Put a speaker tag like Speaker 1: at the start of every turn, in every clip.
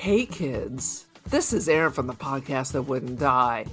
Speaker 1: Hey kids, this is Aaron from the podcast that wouldn't die,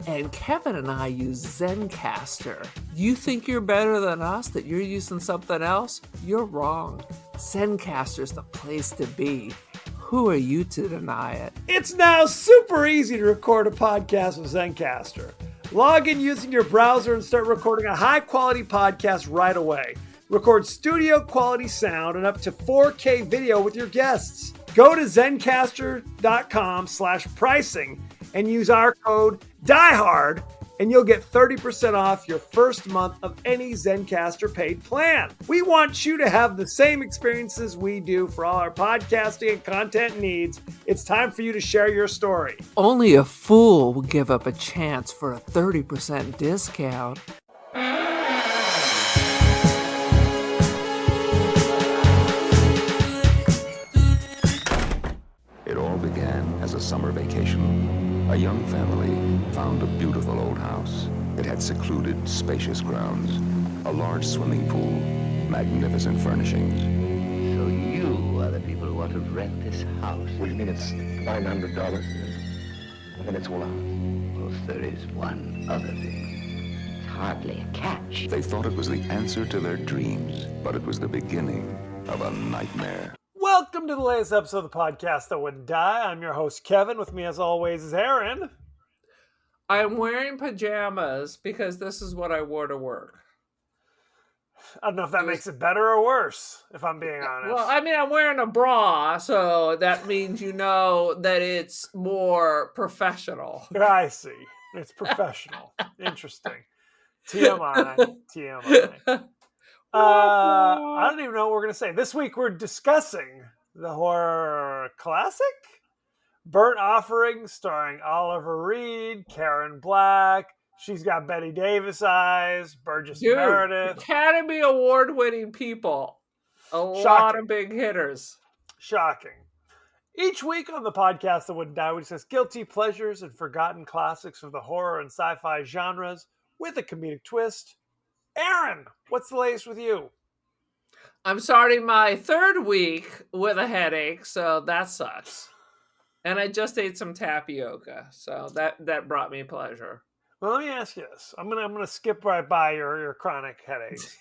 Speaker 1: and Kevin and I use Zencastr. You think you're better than us, that you're using something else? You're wrong. Zencastr's the place to be. Who are you to deny it?
Speaker 2: It's now super easy to record a podcast with Zencastr. Log in using your browser and start recording a high-quality podcast right away. Record studio-quality sound and up to 4K video with your guests. Go to zencastr.com/pricing and use our code DIEHARD and you'll get 30% off your first month of any Zencastr paid plan. We want you to have the same experiences we do for all our podcasting and content needs. It's time for you to share your story.
Speaker 1: Only a fool will give up a chance for a 30% discount.
Speaker 3: It all began as a summer vacation. A young family found a beautiful old house. It had secluded, spacious grounds, a large swimming pool, magnificent furnishings.
Speaker 4: So you are the people who want to rent this house?
Speaker 5: What do you mean it's $900? And then it's all ours.
Speaker 4: Well, there is one other thing. It's hardly a catch.
Speaker 3: They thought it was the answer to their dreams, but it was the beginning of a nightmare.
Speaker 2: Welcome to the latest episode of the podcast that wouldn't die. I'm your host, Kevin. With me, as always, is Aaron.
Speaker 1: I'm wearing pajamas because this is what I wore to work.
Speaker 2: I don't know if that makes it better or worse, if I'm being honest.
Speaker 1: Well, I mean, I'm wearing a bra, so that means you know that it's more professional.
Speaker 2: I see. It's professional. Interesting. TMI. TMI. I don't even know what we're going to say. This week we're discussing the horror classic, Burnt Offering, starring Oliver Reed, Karen Black. She's got Betty Davis eyes, Burgess Meredith.
Speaker 1: Academy Award-winning people. A lot of big hitters.
Speaker 2: Shocking. Each week on the podcast that wouldn't die, we discuss guilty pleasures and forgotten classics of the horror and sci-fi genres with a comedic twist. Aaron, what's the latest with you?
Speaker 1: I'm starting my third week with a headache, so that sucks. And I just ate some tapioca, so that brought me pleasure.
Speaker 2: Well, let me ask you this. I'm gonna skip right by your chronic headaches.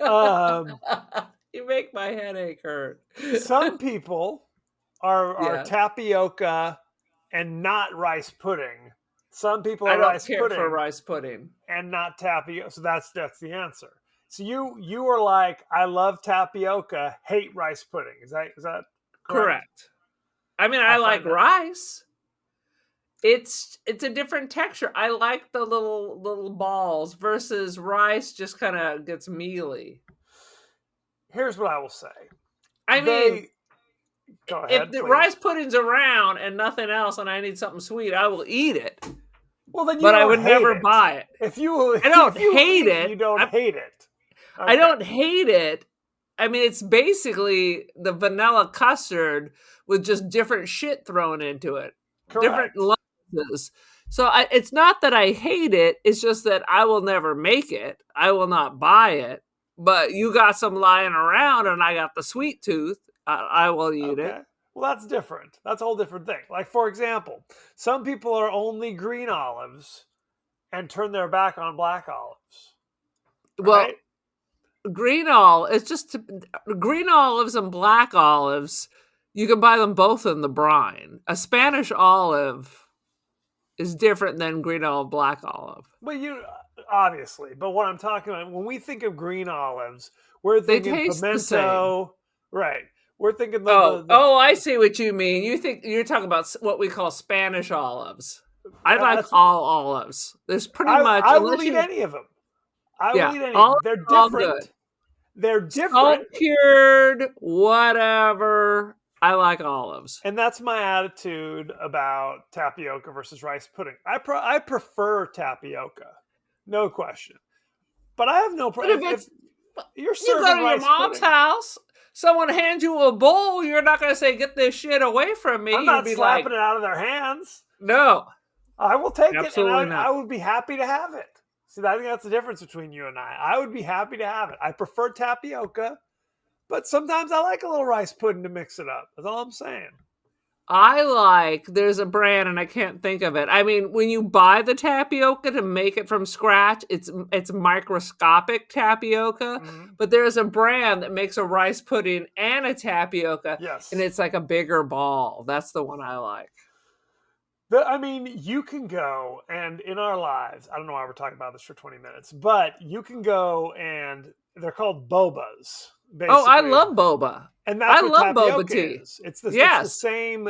Speaker 1: You make my headache hurt.
Speaker 2: Some people are tapioca and not rice pudding. Some people are rice pudding. I don't care
Speaker 1: for rice pudding.
Speaker 2: And not tapioca. So that's the answer. So you are like, I love tapioca, hate rice pudding. Is that
Speaker 1: correct? I mean, I like rice. It's a different texture. I like the little balls versus rice just kind of gets mealy.
Speaker 2: Here's what I will say.
Speaker 1: I mean,
Speaker 2: go ahead,
Speaker 1: if the rice pudding's around and nothing else and I need something sweet, I will eat it.
Speaker 2: Well, then
Speaker 1: I would never buy it.
Speaker 2: I don't
Speaker 1: hate it.
Speaker 2: You don't hate it. Okay.
Speaker 1: I don't hate it. I mean, it's basically the vanilla custard with just different shit thrown into it.
Speaker 2: Correct.
Speaker 1: Different lozenges. So it's not that I hate it. It's just that I will never make it. I will not buy it. But you got some lying around and I got the sweet tooth. I will eat it.
Speaker 2: Well, that's different. That's a whole different thing. Like, for example, some people are only green olives and turn their back on black olives. Right?
Speaker 1: Well, green olives and black olives, you can buy them both in the brine. A Spanish olive is different than green olive, black olive.
Speaker 2: But obviously. But what I'm talking about, when we think of green olives, we're thinking pimento. Right. We're thinking
Speaker 1: I see what you mean. You're talking about what we call Spanish olives. I like all olives. There's pretty much.
Speaker 2: I will eat any of them. I will eat any of them. They're different. They're different.
Speaker 1: Salt cured, whatever. I like olives.
Speaker 2: And that's my attitude about tapioca versus rice pudding. I prefer tapioca, no question. But I have no problem. If you're serving
Speaker 1: you go to your mom's
Speaker 2: pudding,
Speaker 1: house. Someone hands you a bowl, you're not going to say, get this shit away from me.
Speaker 2: I'm not slapping it out of their hands.
Speaker 1: No.
Speaker 2: I will take
Speaker 1: Absolutely
Speaker 2: it, and I would be happy to have it. See, I think that's the difference between you and I. I would be happy to have it. I prefer tapioca, but sometimes I like a little rice pudding to mix it up. That's all I'm saying.
Speaker 1: There's a brand and I can't think of it. I mean, when you buy the tapioca to make it from scratch, it's microscopic tapioca,
Speaker 2: Mhm.
Speaker 1: but there's a brand that makes a rice pudding and a tapioca,
Speaker 2: Yes.
Speaker 1: and it's like a bigger ball. That's the one I like.
Speaker 2: I mean, you can go and in our lives, I don't know why we're talking about this for 20 minutes, but you can go and they're called bobas,
Speaker 1: Oh, I
Speaker 2: basically.
Speaker 1: love boba.
Speaker 2: And that's
Speaker 1: I
Speaker 2: what
Speaker 1: love boba
Speaker 2: tapioca
Speaker 1: tea.
Speaker 2: is. It's the
Speaker 1: Yes.
Speaker 2: same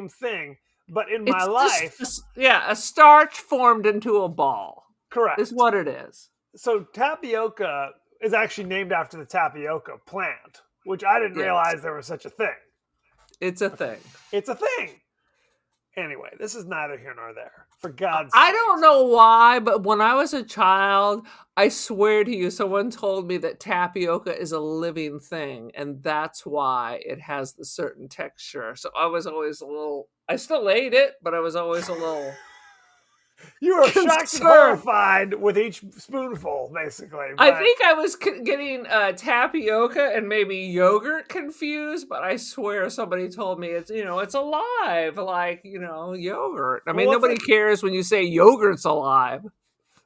Speaker 2: thing. But in my
Speaker 1: It's
Speaker 2: life,
Speaker 1: just a starch formed into a ball.
Speaker 2: correct.
Speaker 1: Is what it is.
Speaker 2: So tapioca is actually named after the tapioca plant, which I didn't
Speaker 1: Yes.
Speaker 2: realize there was such a thing.
Speaker 1: It's a thing.
Speaker 2: It's a thing. Anyway, this is neither here nor there. For God's
Speaker 1: I
Speaker 2: sake.
Speaker 1: don't know why, but when I was a child, I swear to you, someone told me that tapioca is a living thing, and that's why it has the certain texture. So I was always I still ate it, but I was always a little.
Speaker 2: You were shocked and
Speaker 1: concerned.
Speaker 2: horrified with each spoonful, basically.
Speaker 1: I
Speaker 2: but-
Speaker 1: think I was getting tapioca and maybe yogurt confused, but I swear somebody told me it's alive, like yogurt. I mean,
Speaker 2: Well, it's
Speaker 1: nobody cares when you say yogurt's alive.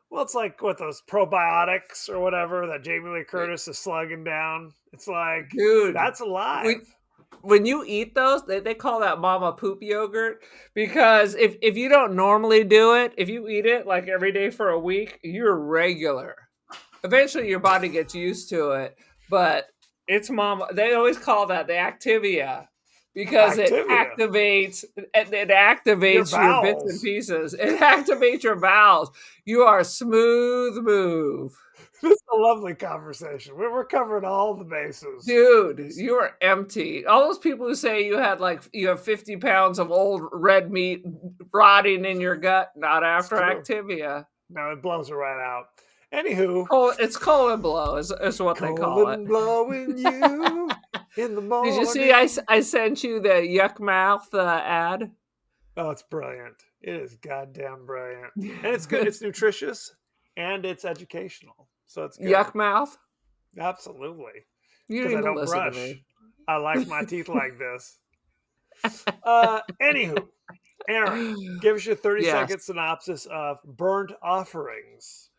Speaker 2: Well, it's like what those probiotics or whatever that Jamie Lee Curtis is slugging down. It's like,
Speaker 1: Dude,
Speaker 2: that's alive.
Speaker 1: when you eat those, they call that mama poop yogurt, because if you don't normally do it, if you eat it like every day for a week, you're regular. Eventually your body gets used to it, but it's mama. They always call that the Activia, because it activates your bits and pieces. It activates your bowels. You are smooth move.
Speaker 2: This is a lovely conversation. We're covering all the bases.
Speaker 1: Dude, you are empty. All those people who say you have 50 pounds of old red meat rotting in your gut, not after Activia.
Speaker 2: No, it blows it right out. Anywho.
Speaker 1: It's colon blow is what they call it.
Speaker 2: Colon blowing you in the morning.
Speaker 1: Did you see I sent you the Yuck Mouth ad?
Speaker 2: Oh, it's brilliant. It is goddamn brilliant. And it's good. It's nutritious and it's educational. So it's good.
Speaker 1: Yuck Mouth?
Speaker 2: Absolutely.
Speaker 1: You didn't
Speaker 2: I don't
Speaker 1: listen
Speaker 2: brush.
Speaker 1: to me.
Speaker 2: I like my teeth like this. Anywho, Aaron, give us your 30-second synopsis of Burnt Offerings.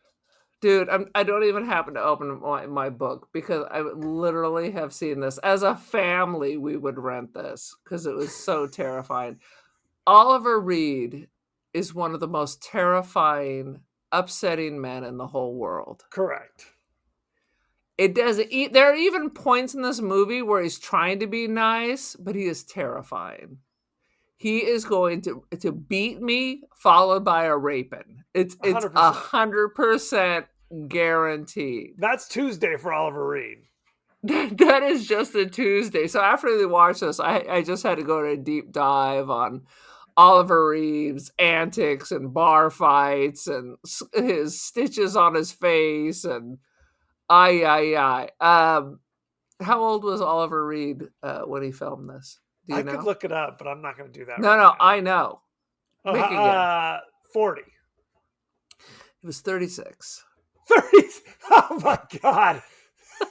Speaker 1: Dude, I don't even happen to open my book, because I literally have seen this. As a family, we would rent this because it was so terrifying. Oliver Reed is one of the most terrifying, upsetting men in the whole world.
Speaker 2: Correct.
Speaker 1: There are even points in this movie where he's trying to be nice, but he is terrifying. He is going to beat me, followed by a raping. It's 100% guaranteed.
Speaker 2: That's Tuesday for Oliver Reed.
Speaker 1: That is just a Tuesday. So after they watched this, I just had to go to a deep dive on Oliver Reed's antics and bar fights and his stitches on his face and how old was Oliver Reed when he filmed this? Do you know?
Speaker 2: Could look it up, but I'm not going to do that.
Speaker 1: No, I know.
Speaker 2: 40.
Speaker 1: He was 36.
Speaker 2: 30. Oh my God.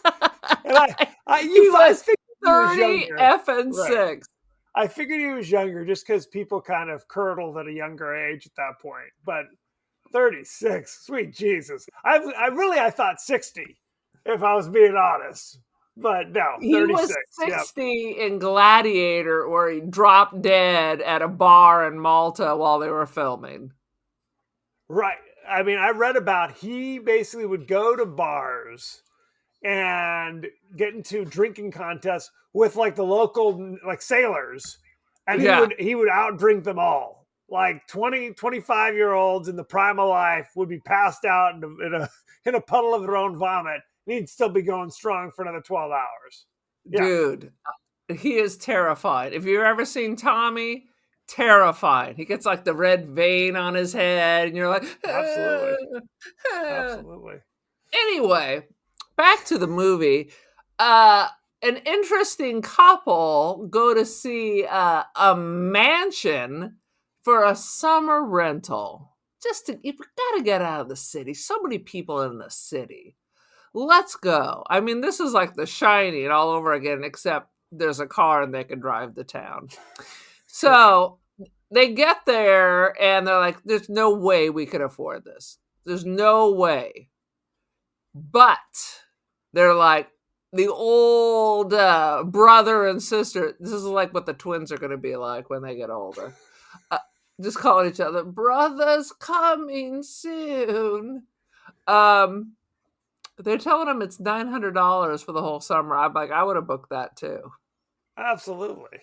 Speaker 2: And
Speaker 1: he was 30 effing
Speaker 2: right.
Speaker 1: 6.
Speaker 2: I figured he was younger just because people kind of curdled at a younger age at that point. But 36, sweet Jesus. I thought 60, if I was being honest. But no, 36.
Speaker 1: He was 60 in Gladiator, where he dropped dead at a bar in Malta while they were filming.
Speaker 2: Right. I mean, I read about he basically would go to bars and get into drinking contests with like the local sailors, and he would outdrink them all. Like 20, 25-year-olds in the prime of life would be passed out in a puddle of their own vomit, and he'd still be going strong for another 12 hours. Yeah.
Speaker 1: Dude, he is terrified. If you've ever seen Tommy, terrified. He gets like the red vein on his head, and you're like,
Speaker 2: Absolutely.
Speaker 1: Anyway, back to the movie. An interesting couple go to see a mansion for a summer rental. You've got to get out of the city. So many people in the city. Let's go. I mean, this is like The Shining all over again, except there's a car and they can drive to town. So they get there and they're like, there's no way we can afford this. There's no way. But they're like, the old brother and sister. This is like what the twins are going to be like when they get older. Just calling each other, brothers coming soon. They're telling them it's $900 for the whole summer. I'm like, I would have booked that too.
Speaker 2: Absolutely.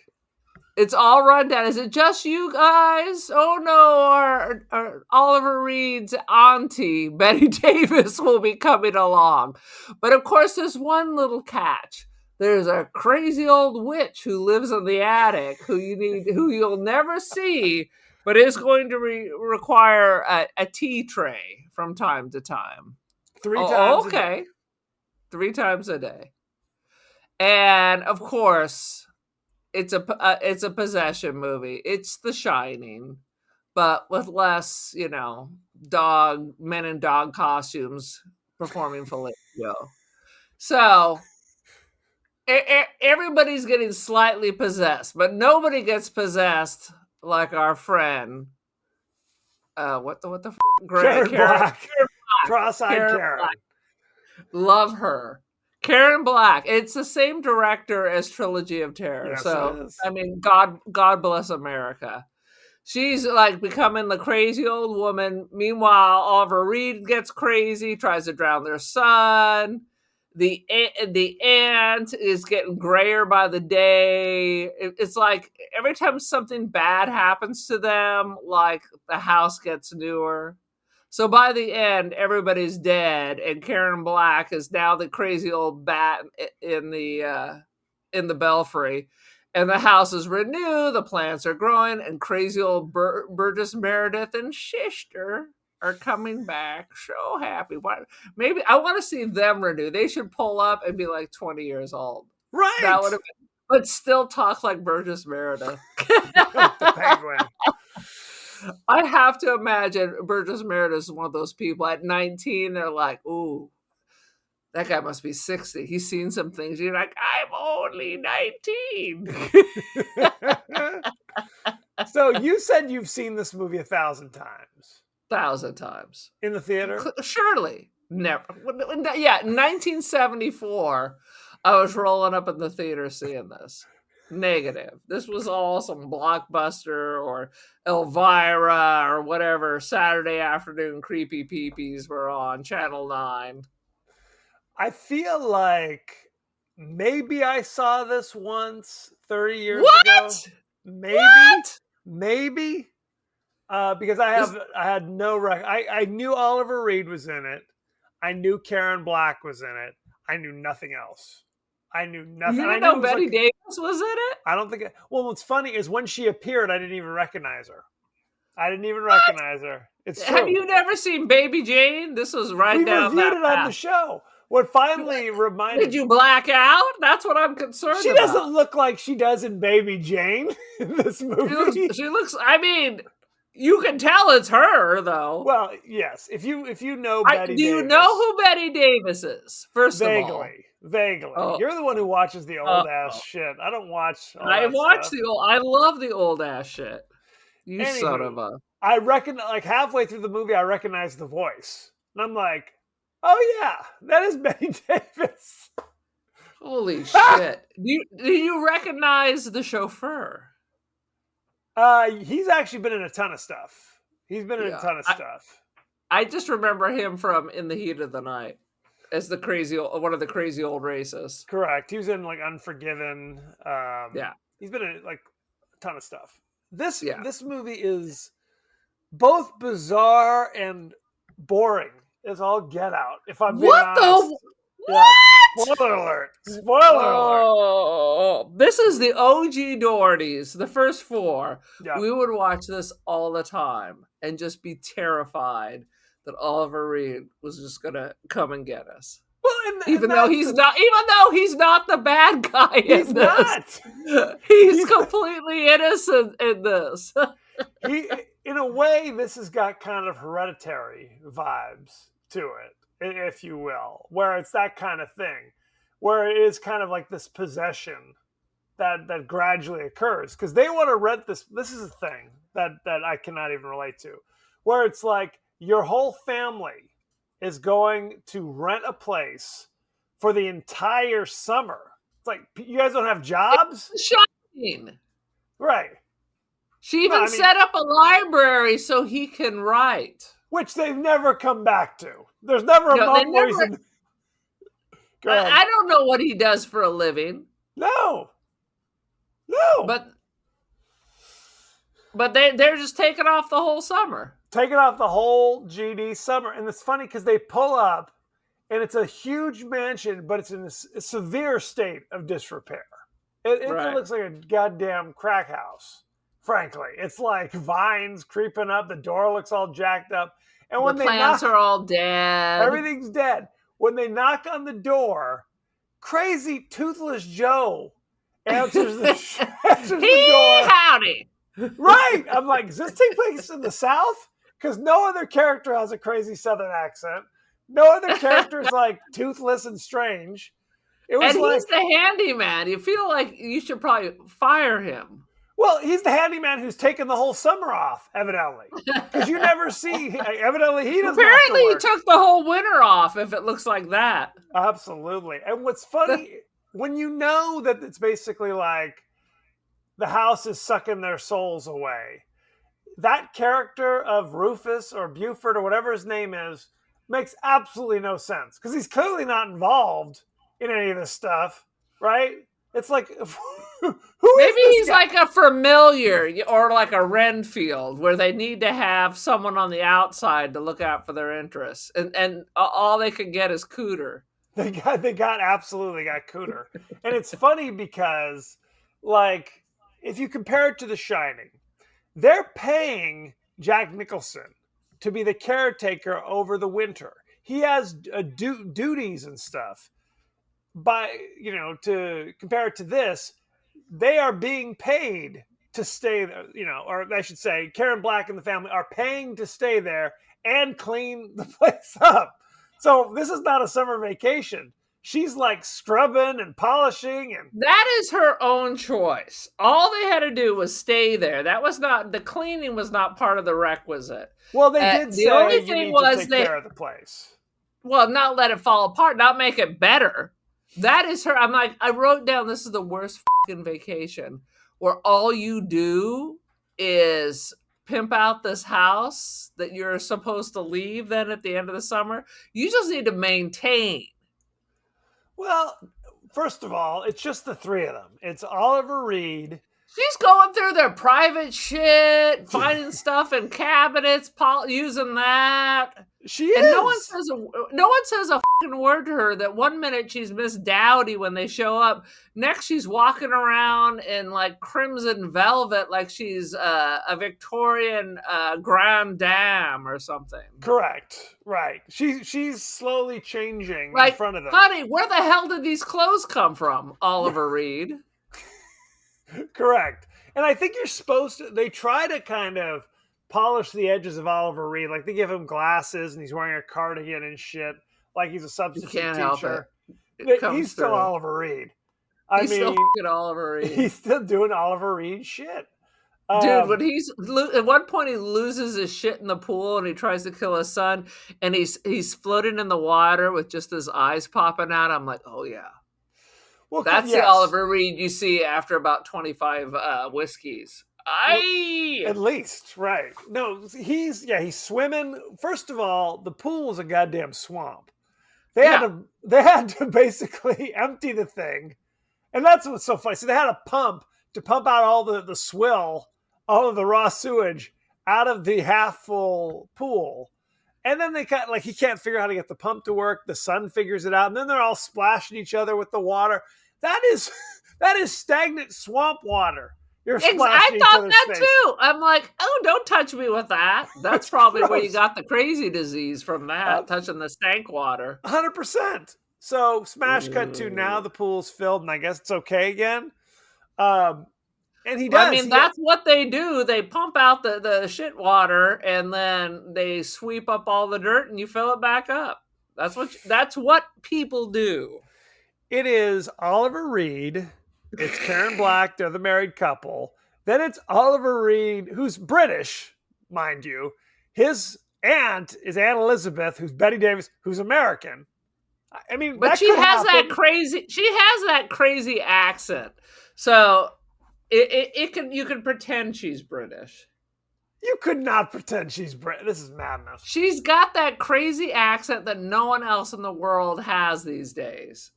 Speaker 1: It's all run down. Is it just you guys? Oh no, our Oliver Reed's auntie, Betty Davis, will be coming along. But of course, there's one little catch. There's a crazy old witch who lives in the attic who you'll never see, but is going to require a tea tray from time to time.
Speaker 2: 3 times a day.
Speaker 1: Okay. 3 times a day. And of course, it's a possession movie. It's The Shining, but with less, men in dog costumes performing fellatio. So everybody's getting slightly possessed, but nobody gets possessed like our friend. What the
Speaker 2: Karen Black. Cross-eyed Karen.
Speaker 1: Black. Love her. Karen Black. It's the same director as Trilogy of Terror.
Speaker 2: Yes,
Speaker 1: so
Speaker 2: it is.
Speaker 1: I mean, God bless America. She's like becoming the crazy old woman. Meanwhile, Oliver Reed gets crazy, tries to drown their son. The aunt is getting grayer by the day. It's like every time something bad happens to them, like the house gets newer. So by the end, everybody's dead, and Karen Black is now the crazy old bat in the belfry, and the house is renewed. The plants are growing, and crazy old Burgess Meredith and Schister are coming back. So happy! Maybe I want to see them renew. They should pull up and be like 20 years old.
Speaker 2: Right.
Speaker 1: That would have been, but still talk like Burgess Meredith.
Speaker 2: The Penguin.
Speaker 1: I have to imagine Burgess Meredith is one of those people at 19. They're like, ooh, that guy must be 60. He's seen some things. You're like, I'm only 19.
Speaker 2: So you said you've seen this movie 1,000 times.
Speaker 1: 1,000 times.
Speaker 2: In the theater?
Speaker 1: Surely. Never. Yeah, 1974, I was rolling up in the theater seeing this. Negative. This was all some Blockbuster or Elvira or whatever Saturday afternoon creepy peepees were on Channel 9.
Speaker 2: I feel like maybe I saw this once 30 years ago. Maybe. Because I had no I knew Oliver Reed was in it. I knew Karen Black was in it. I knew nothing else. I knew nothing.
Speaker 1: You didn't know Betty Davis was in it?
Speaker 2: I don't think. Well, what's funny is when she appeared, I didn't even recognize her. Recognize her. It's true.
Speaker 1: Have you never seen Baby Jane? This was right down that path.
Speaker 2: We reviewed it on the show. What finally reminded?
Speaker 1: Did you black out? That's what I'm concerned about.
Speaker 2: She doesn't look like she does in Baby Jane in this movie.
Speaker 1: She looks. I mean, you can tell it's her, though.
Speaker 2: Well, yes. If you know Betty Davis.
Speaker 1: Do you know who Betty Davis is? First of all.
Speaker 2: Vaguely.
Speaker 1: Oh.
Speaker 2: You're the one who watches the old ass shit. I don't watch.
Speaker 1: I love the old ass shit. You
Speaker 2: Anywho,
Speaker 1: son of a.
Speaker 2: I reckon, like halfway through the movie, I recognize the voice, and I'm like, "Oh yeah, that is Betty Davis."
Speaker 1: Holy shit! Do you recognize the chauffeur?
Speaker 2: He's actually been in a ton of stuff.
Speaker 1: I just remember him from In the Heat of the Night. As one of the crazy old racists.
Speaker 2: Correct. He was in like Unforgiven.
Speaker 1: Yeah.
Speaker 2: He's been in like a ton of stuff. This movie is both bizarre and boring as all get out. If I'm being honest.
Speaker 1: What?
Speaker 2: Spoiler alert.
Speaker 1: Oh, this is the OG Dohertys, the first 4.
Speaker 2: Yeah.
Speaker 1: We would watch this all the time and just be terrified that Oliver Reed was just gonna come and get us.
Speaker 2: Well,
Speaker 1: even though he's not the bad guy.
Speaker 2: He's not.
Speaker 1: He's completely innocent in this.
Speaker 2: In a way, this has got kind of Hereditary vibes to it, if you will, where it's that kind of thing, where it is kind of like this possession that gradually occurs because they want to rent this. This is a thing that I cannot even relate to, where it's like your whole family is going to rent a place for the entire summer. It's like you guys don't have jobs,
Speaker 1: It's shocking.
Speaker 2: right?
Speaker 1: She even set up a library so he can write.
Speaker 2: Which they've never come back to. There's never a moment where he's in... Go ahead.
Speaker 1: I don't know what he does for a living.
Speaker 2: No.
Speaker 1: But they're just taking off the whole summer.
Speaker 2: Taking off the whole GD summer. And it's funny because they pull up and it's a huge mansion, but it's in a severe state of disrepair. It looks like a goddamn crack house, frankly. It's like vines creeping up. The door looks all jacked up. And when
Speaker 1: the plants are all dead.
Speaker 2: Everything's dead. When they knock on the door, crazy Toothless Joe answers the door.
Speaker 1: Howdy.
Speaker 2: Right. I'm like, does this take place in the South? Because no other character has a crazy Southern accent. No other character is like toothless and strange.
Speaker 1: He's the handyman. You feel like you should probably fire him.
Speaker 2: Well, he's the handyman who's taken the whole summer off, evidently. Because you never see, evidently he doesn't
Speaker 1: Apparently
Speaker 2: have
Speaker 1: he
Speaker 2: to
Speaker 1: took the whole winter off if it looks like that.
Speaker 2: Absolutely. And what's funny, when you know that it's basically like the house is sucking their souls away, that character of Rufus or Buford or whatever his name is makes absolutely no sense. Because he's clearly not involved in any of this stuff, right? It's like...
Speaker 1: Maybe he's like a familiar or like a Renfield where they need to have someone on the outside to look out for their interests. And all they can get is Cooter.
Speaker 2: They absolutely got Cooter. And it's funny because, like, if you compare it to The Shining, they're paying Jack Nicholson to be the caretaker over the winter. He has duties and stuff. To compare it to this, they are being paid to stay there, or I should say, Karen Black and the family are paying to stay there and clean the place up. So this is not a summer vacation. She's like scrubbing and polishing, and
Speaker 1: that is her own choice. All they had to do was stay there. That was not, the cleaning was not part of the requisite.
Speaker 2: Well, they did say
Speaker 1: the only
Speaker 2: you
Speaker 1: thing
Speaker 2: need
Speaker 1: was
Speaker 2: to take care of the place.
Speaker 1: Well, not let it fall apart, not make it better. That is her. I'm like, I wrote down, this is the worst fucking vacation where all you do is pimp out this house that you're supposed to leave then at the end of the summer. You just need to maintain.
Speaker 2: Well, first of all, it's just the three of them. It's Oliver Reed.
Speaker 1: She's going through their private shit, finding stuff in cabinets, using that.
Speaker 2: She is.
Speaker 1: And no one says a fucking word to her. That one minute she's Miss Dowdy when they show up. Next she's walking around in like crimson velvet, like she's a Victorian grande dame or something.
Speaker 2: Correct. Right. She's slowly changing
Speaker 1: like,
Speaker 2: in front of them.
Speaker 1: Honey, where the hell did these clothes come from, Oliver Reed?
Speaker 2: Correct. And I think you're supposed to, they try to kind of polish the edges of Oliver Reed. Like they give him glasses and he's wearing a cardigan and shit. Like he's a substitute teacher.
Speaker 1: Help it.
Speaker 2: He's still Oliver Reed.
Speaker 1: He's still Oliver Reed.
Speaker 2: He's still doing Oliver Reed shit.
Speaker 1: Dude, when at one point he loses his shit in the pool and he tries to kill his son and he's floating in the water with just his eyes popping out. I'm like, oh yeah. Well, that's the Oliver Reed you see after about 25 whiskeys.
Speaker 2: At least, right. No, he's swimming. First of all, the pool was a goddamn swamp. They had to basically empty the thing. And that's what's so funny. So they had a pump to pump out all the swill, all of the raw sewage out of the half full pool. And then he can't figure out how to get the pump to work. The son figures it out. And then they're all splashing each other with the water. That is stagnant swamp water. You're splashing
Speaker 1: I thought that
Speaker 2: faces.
Speaker 1: too. I'm like, oh, don't touch me with that. That's probably where you got the crazy disease from that, touching the stank water.
Speaker 2: 100%. So smash cut to now the pool's filled and I guess it's okay again. And he does.
Speaker 1: I mean, that's what they do. They pump out the shit water and then they sweep up all the dirt and you fill it back up. That's what people do.
Speaker 2: It is Oliver Reed It's Karen Black. They're the married couple. Then it's Oliver Reed, who's British, mind you. His aunt is Anne Elizabeth, who's Betty Davis, who's American. I mean,
Speaker 1: But
Speaker 2: that
Speaker 1: she
Speaker 2: could
Speaker 1: has
Speaker 2: happen.
Speaker 1: that crazy accent. So you can pretend she's British.
Speaker 2: You could not pretend she's British. This is madness.
Speaker 1: She's got that crazy accent that no one else in the world has these days.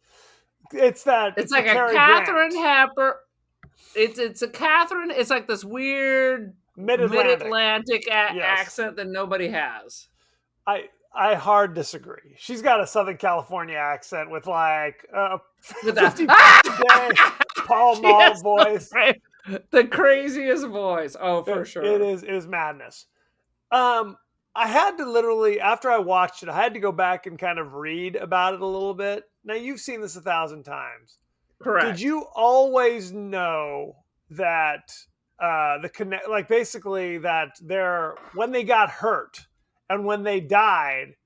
Speaker 2: It's like
Speaker 1: a Catherine Hepburn. It's a Catherine. It's like this weird mid-Atlantic accent that nobody has.
Speaker 2: I hard disagree. She's got a Southern California accent with like
Speaker 1: With
Speaker 2: 50
Speaker 1: that
Speaker 2: day Paul Mall voice.
Speaker 1: The craziest voice. Oh, for sure.
Speaker 2: It is madness. I had to literally, after I watched it, I had to go back and kind of read about it a little bit. Now, you've seen this 1,000 times.
Speaker 1: Correct.
Speaker 2: Did you always know that basically that when they got hurt and when they died,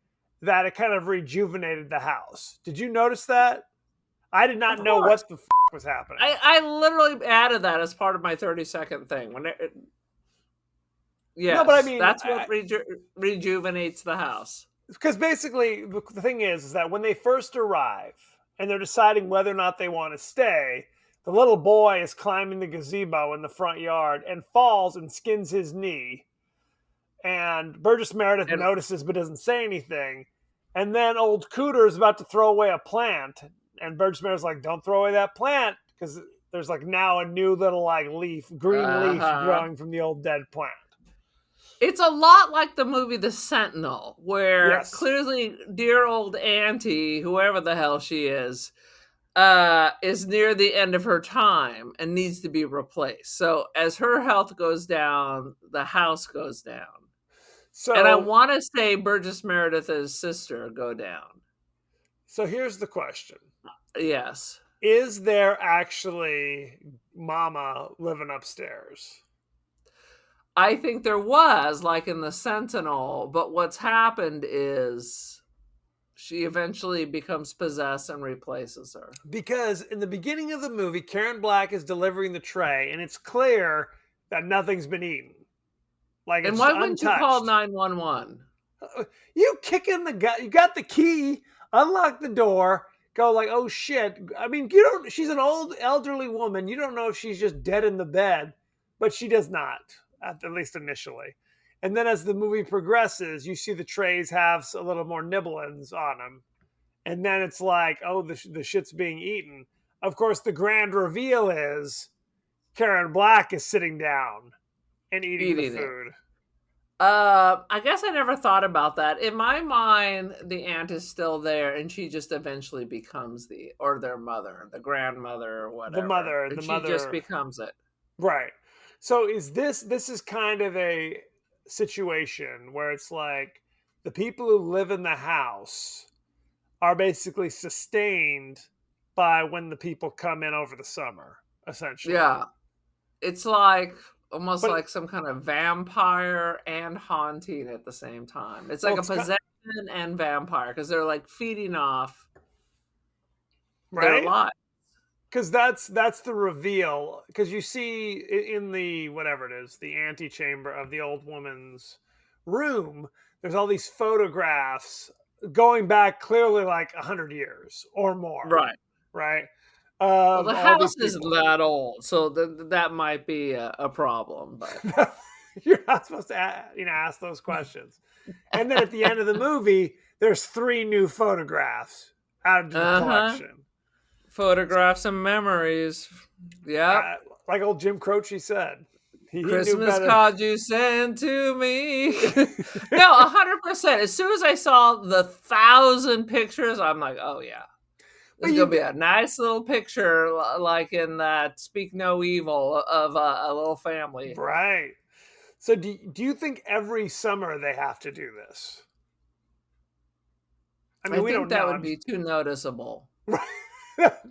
Speaker 2: that it kind of rejuvenated the house? Did you notice that? I did not know what the was happening.
Speaker 1: I literally added that as part of my 30-second thing. Yes, no, but I mean, that's what rejuvenates the house.
Speaker 2: Because basically, the thing is that when they first arrive and they're deciding whether or not they want to stay, the little boy is climbing the gazebo in the front yard and falls and skins his knee. And Burgess Meredith notices but doesn't say anything. And then old Cooter is about to throw away a plant. And Burgess Meredith's like, don't throw away that plant, because there's like now a new little like green leaf growing from the old dead plant.
Speaker 1: It's a lot like the movie The Sentinel, where clearly dear old auntie, whoever the hell she is near the end of her time and needs to be replaced. So as her health goes down, the house goes down. And I want to say Burgess Meredith's sister go down.
Speaker 2: So here's the question.
Speaker 1: Yes.
Speaker 2: Is there actually Mama living upstairs?
Speaker 1: I think there was, like in The Sentinel, but what's happened is she eventually becomes possessed and replaces her.
Speaker 2: Because in the beginning of the movie, Karen Black is delivering the tray, and it's clear that nothing's been eaten. Like,
Speaker 1: and why wouldn't you call 911?
Speaker 2: You kick in the gut. You got the key. Unlock the door. Go like, oh shit. I mean, you don't. She's an old elderly woman. You don't know if she's just dead in the bed, but she does not. At least initially. And then as the movie progresses, you see the trays have a little more nibblings on them. And then it's like, oh, the shit's being eaten. Of course, the grand reveal is Karen Black is sitting down and eating the food.
Speaker 1: I guess I never thought about that. In my mind, the aunt is still there, and she just eventually becomes their mother, the grandmother or whatever.
Speaker 2: The mother.
Speaker 1: She just becomes it.
Speaker 2: Right. So this is kind of a situation where it's like the people who live in the house are basically sustained by when the people come in over the summer, essentially.
Speaker 1: Yeah. It's like almost like some kind of vampire and haunting at the same time. It's like a possession and vampire, because they're like feeding off their lives.
Speaker 2: Because that's the reveal. Because you see in the whatever it is, the antechamber of the old woman's room, there's all these photographs going back clearly like 100 years or more. Right.
Speaker 1: Well, the house isn't that old, so that might be a problem. But
Speaker 2: you're not supposed to ask those questions. And then at the end of the movie, there's 3 new photographs out of the collection.
Speaker 1: Photographs and memories. Yeah.
Speaker 2: Like old Jim Croce said.
Speaker 1: Christmas card you sent to me. No, 100%. As soon as I saw the 1,000 pictures, I'm like, oh yeah. There's going to be a nice little picture like in that Speak No Evil of a little family.
Speaker 2: Right. So do you think every summer they have to do this?
Speaker 1: I mean, I think that would be too noticeable.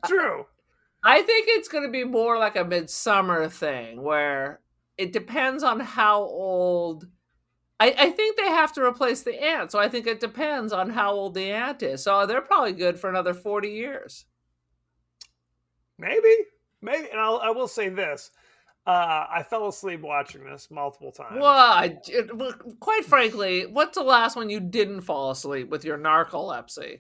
Speaker 2: True.
Speaker 1: I think it's going to be more like a midsummer thing where it depends on how old. I think they have to replace the aunt, so I think it depends on how old the aunt is. So they're probably good for another 40 years.
Speaker 2: Maybe. Maybe, and I will say this. I fell asleep watching this multiple times.
Speaker 1: Well, quite frankly, what's the last one you didn't fall asleep with your narcolepsy?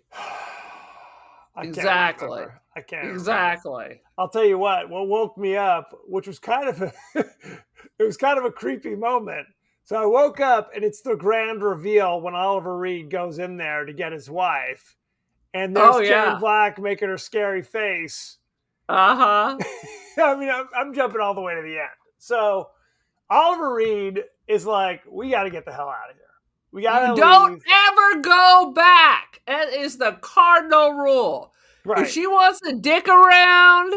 Speaker 1: Exactly.
Speaker 2: I can't remember.
Speaker 1: Exactly.
Speaker 2: I'll tell you what woke me up, which was kind of it was kind of a creepy moment. So I woke up and it's the grand reveal when Oliver Reed goes in there to get his wife. And there's Karen Black making her scary face.
Speaker 1: Uh-huh.
Speaker 2: I mean, I'm jumping all the way to the end. So Oliver Reed is like, we got to get the hell out of here. We got to leave.
Speaker 1: Don't ever go back. That is the cardinal rule.
Speaker 2: Right.
Speaker 1: If she wants to dick around,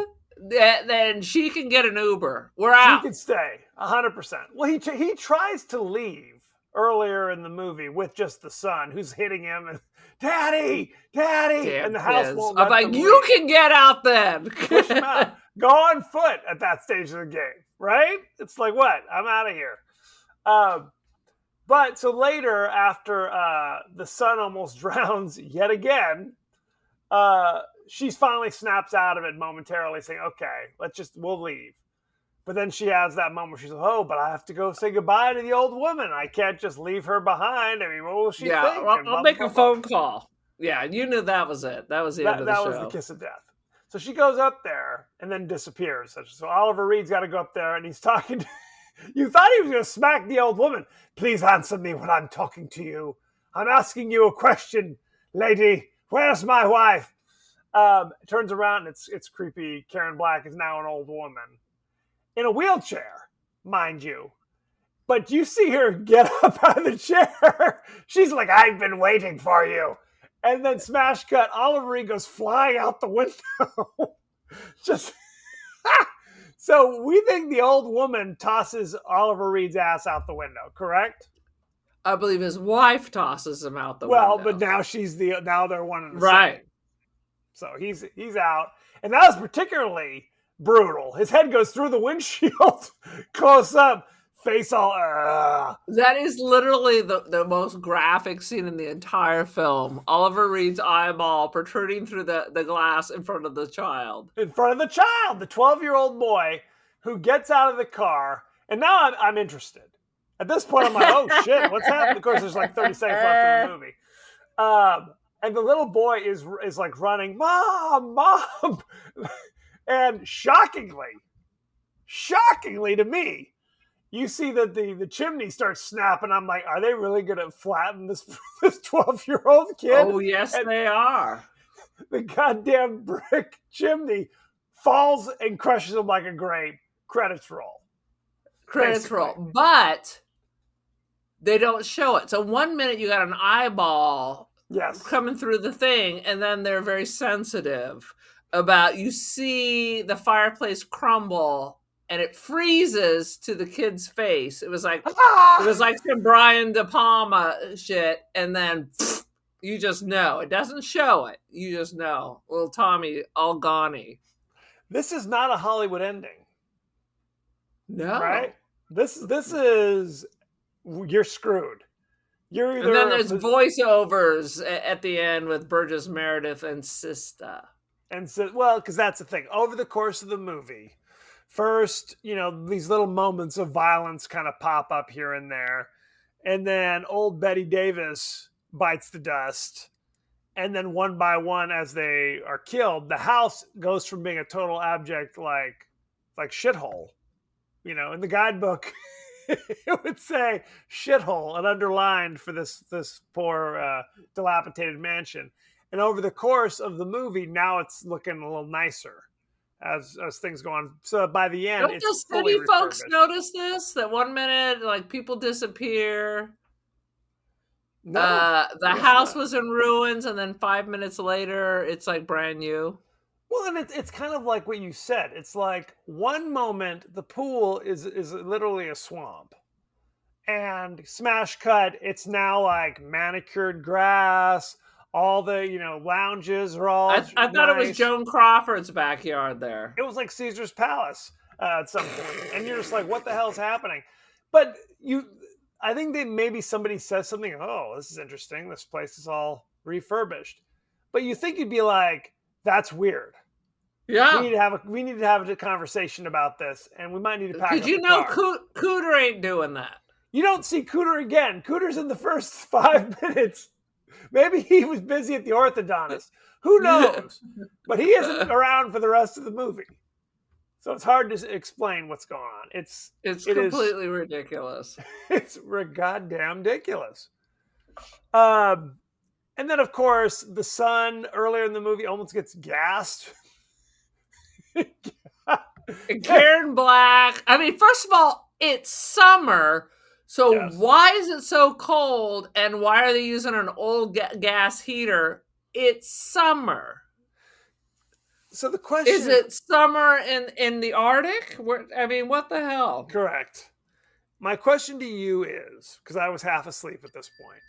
Speaker 1: then she can get an Uber. We're out.
Speaker 2: She can stay 100%. Well, he tries to leave earlier in the movie with just the son who's hitting him and Daddy,
Speaker 1: Damn
Speaker 2: and the house
Speaker 1: kids.
Speaker 2: won't
Speaker 1: I'm
Speaker 2: let
Speaker 1: like,
Speaker 2: them
Speaker 1: you
Speaker 2: leave.
Speaker 1: can get out then.
Speaker 2: Push him out. Go on foot at that stage of the game, right? It's like, what? I'm out of here. But so later, after the son almost drowns yet again, she finally snaps out of it momentarily, saying, okay, we'll leave. But then she has that moment where she's like, oh, but I have to go say goodbye to the old woman. I can't just leave her behind. I mean, what will she think?
Speaker 1: I'll make a phone call. Yeah, you knew that was it. That was the end of the show.
Speaker 2: That was the kiss of death. So she goes up there and then disappears. So Oliver Reed's got to go up there and he's talking to... You thought he was going to smack the old woman. Please answer me when I'm talking to you. I'm asking you a question, lady. Where's my wife? Turns around and it's creepy. Karen Black is now an old woman. In a wheelchair, mind you. But you see her get up out of the chair. She's like, I've been waiting for you. And then smash cut, Oliver Reed goes flying out the window. Just so we think the old woman tosses Oliver Reed's ass out the window, correct?
Speaker 1: I believe his wife tosses him out the window.
Speaker 2: Well, but now now they're one and the
Speaker 1: right.
Speaker 2: same. So he's out. And that was particularly brutal. His head goes through the windshield, close up, face all.
Speaker 1: That is literally the most graphic scene in the entire film. Oliver Reed's eyeball protruding through the glass in front of the child.
Speaker 2: In front of the child, the 12-year-old boy who gets out of the car. And now I'm interested. At this point, I'm like, oh shit, what's happening? Of course, there's like 30 seconds left in the movie. And the little boy is like running, Mom. And shockingly to me, you see that the chimney starts snapping. I'm like, are they really going to flatten this 12-year-old kid?
Speaker 1: Oh, yes, they are.
Speaker 2: The goddamn brick chimney falls and crushes him like a grape. Credits roll.
Speaker 1: But they don't show it. So 1 minute you got an eyeball coming through the thing, and then they're very sensitive about, you see the fireplace crumble and it freezes to the kid's face. It was like some Brian De Palma shit, and then you just know. It doesn't show it. You just know. Little Tommy all goney.
Speaker 2: This is not a Hollywood ending.
Speaker 1: No.
Speaker 2: Right? This is you're screwed. You're either,
Speaker 1: and then there's voiceovers at the end with Burgess Meredith and Sista.
Speaker 2: And so, well, because that's the thing. Over the course of the movie, first, these little moments of violence kind of pop up here and there. And then old Betty Davis bites the dust. And then one by one, as they are killed, the house goes from being a total abject, like shithole. In the guidebook, it would say shithole and underlined for this poor dilapidated mansion. And over the course of the movie, now it's looking a little nicer as things go on. So by the end,
Speaker 1: don't the city folks notice this? That 1 minute, like, people disappear.
Speaker 2: No,
Speaker 1: the house was in ruins, and then 5 minutes later, it's like brand new.
Speaker 2: Well, and it's kind of like what you said. It's like one moment the pool is literally a swamp, and smash cut, it's now like manicured grass. All the lounges are all.
Speaker 1: I thought it was Joan Crawford's backyard there.
Speaker 2: It was like Caesar's Palace at some point, and you're just like, what the hell's happening? But I think that maybe somebody says something. Oh, this is interesting. This place is all refurbished, but you think you'd be like, that's weird.
Speaker 1: Yeah.
Speaker 2: We need to have a conversation about this, and we might need to pack up
Speaker 1: Because you
Speaker 2: the
Speaker 1: know
Speaker 2: car.
Speaker 1: Cooter ain't doing that.
Speaker 2: You don't see Cooter again. Cooter's in the first 5 minutes. Maybe he was busy at the orthodontist. Who knows? But he isn't around for the rest of the movie. So it's hard to explain what's going on.
Speaker 1: It's completely ridiculous.
Speaker 2: It's goddamn ridiculous. And then, of course, the son earlier in the movie almost gets gassed.
Speaker 1: And Karen Black. I mean, first of all, it's summer. So
Speaker 2: Yes.
Speaker 1: why is it so cold? And why are they using an old gas heater? It's summer.
Speaker 2: So the question
Speaker 1: Is it summer in the Arctic? I mean, what the hell?
Speaker 2: Correct. My question to you is, because I was half asleep at this point,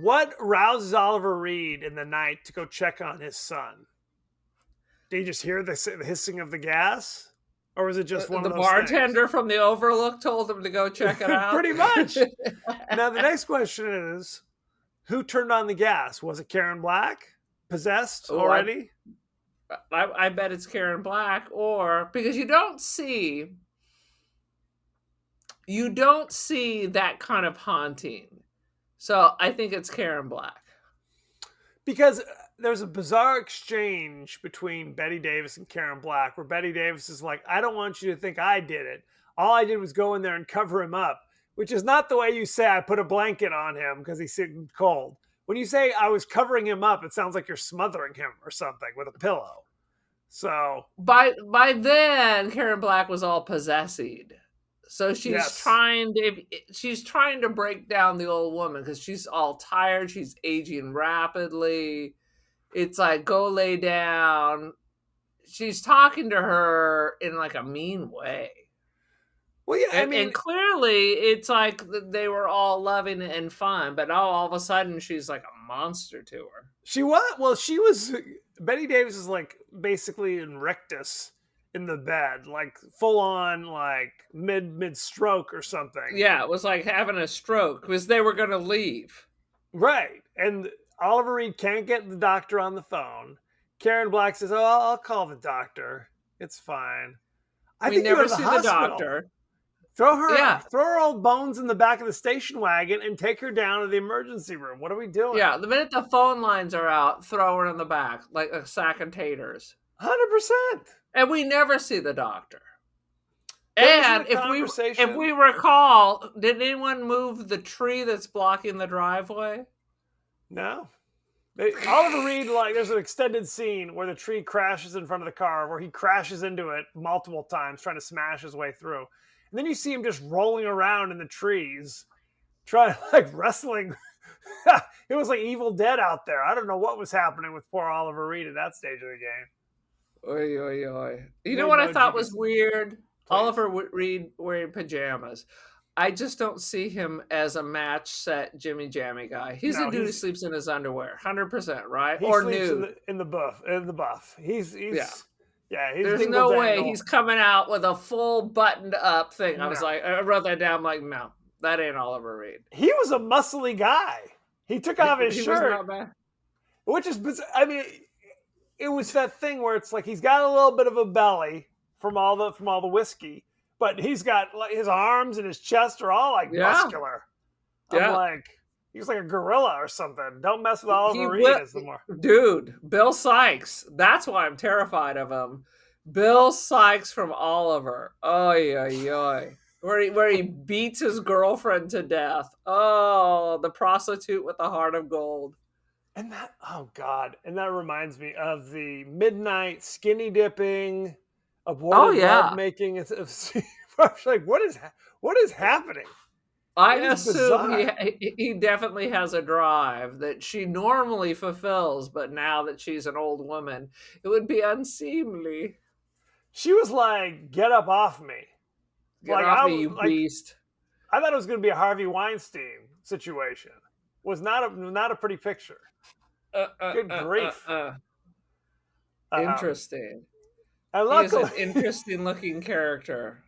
Speaker 2: what rouses Oliver Reed in the night to go check on his son? Did he just hear the hissing of the gas? Or was it just one of those
Speaker 1: bartender from the Overlook told him to go check it out?
Speaker 2: Pretty much. Now, the next question is, who turned on the gas? Was it Karen Black? Possessed already?
Speaker 1: I bet it's Karen Black, or because you don't see that kind of haunting. So I think it's Karen Black.
Speaker 2: Because there's a bizarre exchange between Bette Davis and Karen Black where Bette Davis is like, I don't want you to think I did it. All I did was go in there and cover him up, which is not the way you say I put a blanket on him because he's sitting cold. When you say I was covering him up, it sounds like you're smothering him or something with a pillow. So
Speaker 1: by then, Karen Black was all possessed. So she's trying to break down the old woman because she's all tired. She's aging rapidly. It's like, go lay down. She's talking to her in like a mean way.
Speaker 2: Well, yeah,
Speaker 1: and clearly it's like they were all loving and fun, but now all of a sudden she's like a monster to her.
Speaker 2: She was. Bette Davis is like basically in rictus in the bed, like full on, like mid stroke or something.
Speaker 1: Yeah, it was like having a stroke because they were going to leave.
Speaker 2: Right, and Oliver Reed can't get the doctor on the phone. Karen Black says, "Oh, I'll call the doctor. It's fine."
Speaker 1: We never see the doctor.
Speaker 2: Throw her old bones in the back of the station wagon and take her down to the emergency room. What are we doing?
Speaker 1: Yeah, the minute the phone lines are out, throw her in the back like a sack of taters.
Speaker 2: 100%.
Speaker 1: And we never see the doctor. And if we recall, did anyone move the tree that's blocking the driveway?
Speaker 2: No. Oliver Reed, like, there's an extended scene where the tree crashes in front of the car, where he crashes into it multiple times, trying to smash his way through. And then you see him just rolling around in the trees, trying to, like, wrestling. It was like Evil Dead out there. I don't know what was happening with poor Oliver Reed at that stage of the game.
Speaker 1: Oy, oy, oy. You know what I thought was weird? Please. Oliver Reed wearing pajamas. I just don't see him as a match set Jimmy Jammy guy. He's a dude who sleeps in his underwear, 100%, right?
Speaker 2: Or nude in the buff. He's
Speaker 1: there's no way he's coming out with a full buttoned up thing. I was like, I wrote that down. I'm like, no, that ain't Oliver Reed.
Speaker 2: He was a muscly guy. He took off his shirt, which is, I mean, it was that thing where it's like he's got a little bit of a belly from all the whiskey, but he's got, like, his arms and his chest are all like muscular. I'm like, he's like a gorilla or something. Don't mess with Oliver Reed anymore.
Speaker 1: Dude, Bill Sykes. That's why I'm terrified of him. Bill Sykes from Oliver. Oy, oy, oy. Where he beats his girlfriend to death. Oh, the prostitute with the heart of gold.
Speaker 2: And that, oh God. And that reminds me of the midnight skinny dipping, aborted love making. It's like, what is happening?
Speaker 1: I assume he definitely has a drive that she normally fulfills, but now that she's an old woman, it would be unseemly.
Speaker 2: She was like, "Get up off me,
Speaker 1: off me, you beast!"
Speaker 2: I thought it was going to be a Harvey Weinstein situation. Was not a pretty picture. Good grief!
Speaker 1: Interesting. He's an interesting looking character.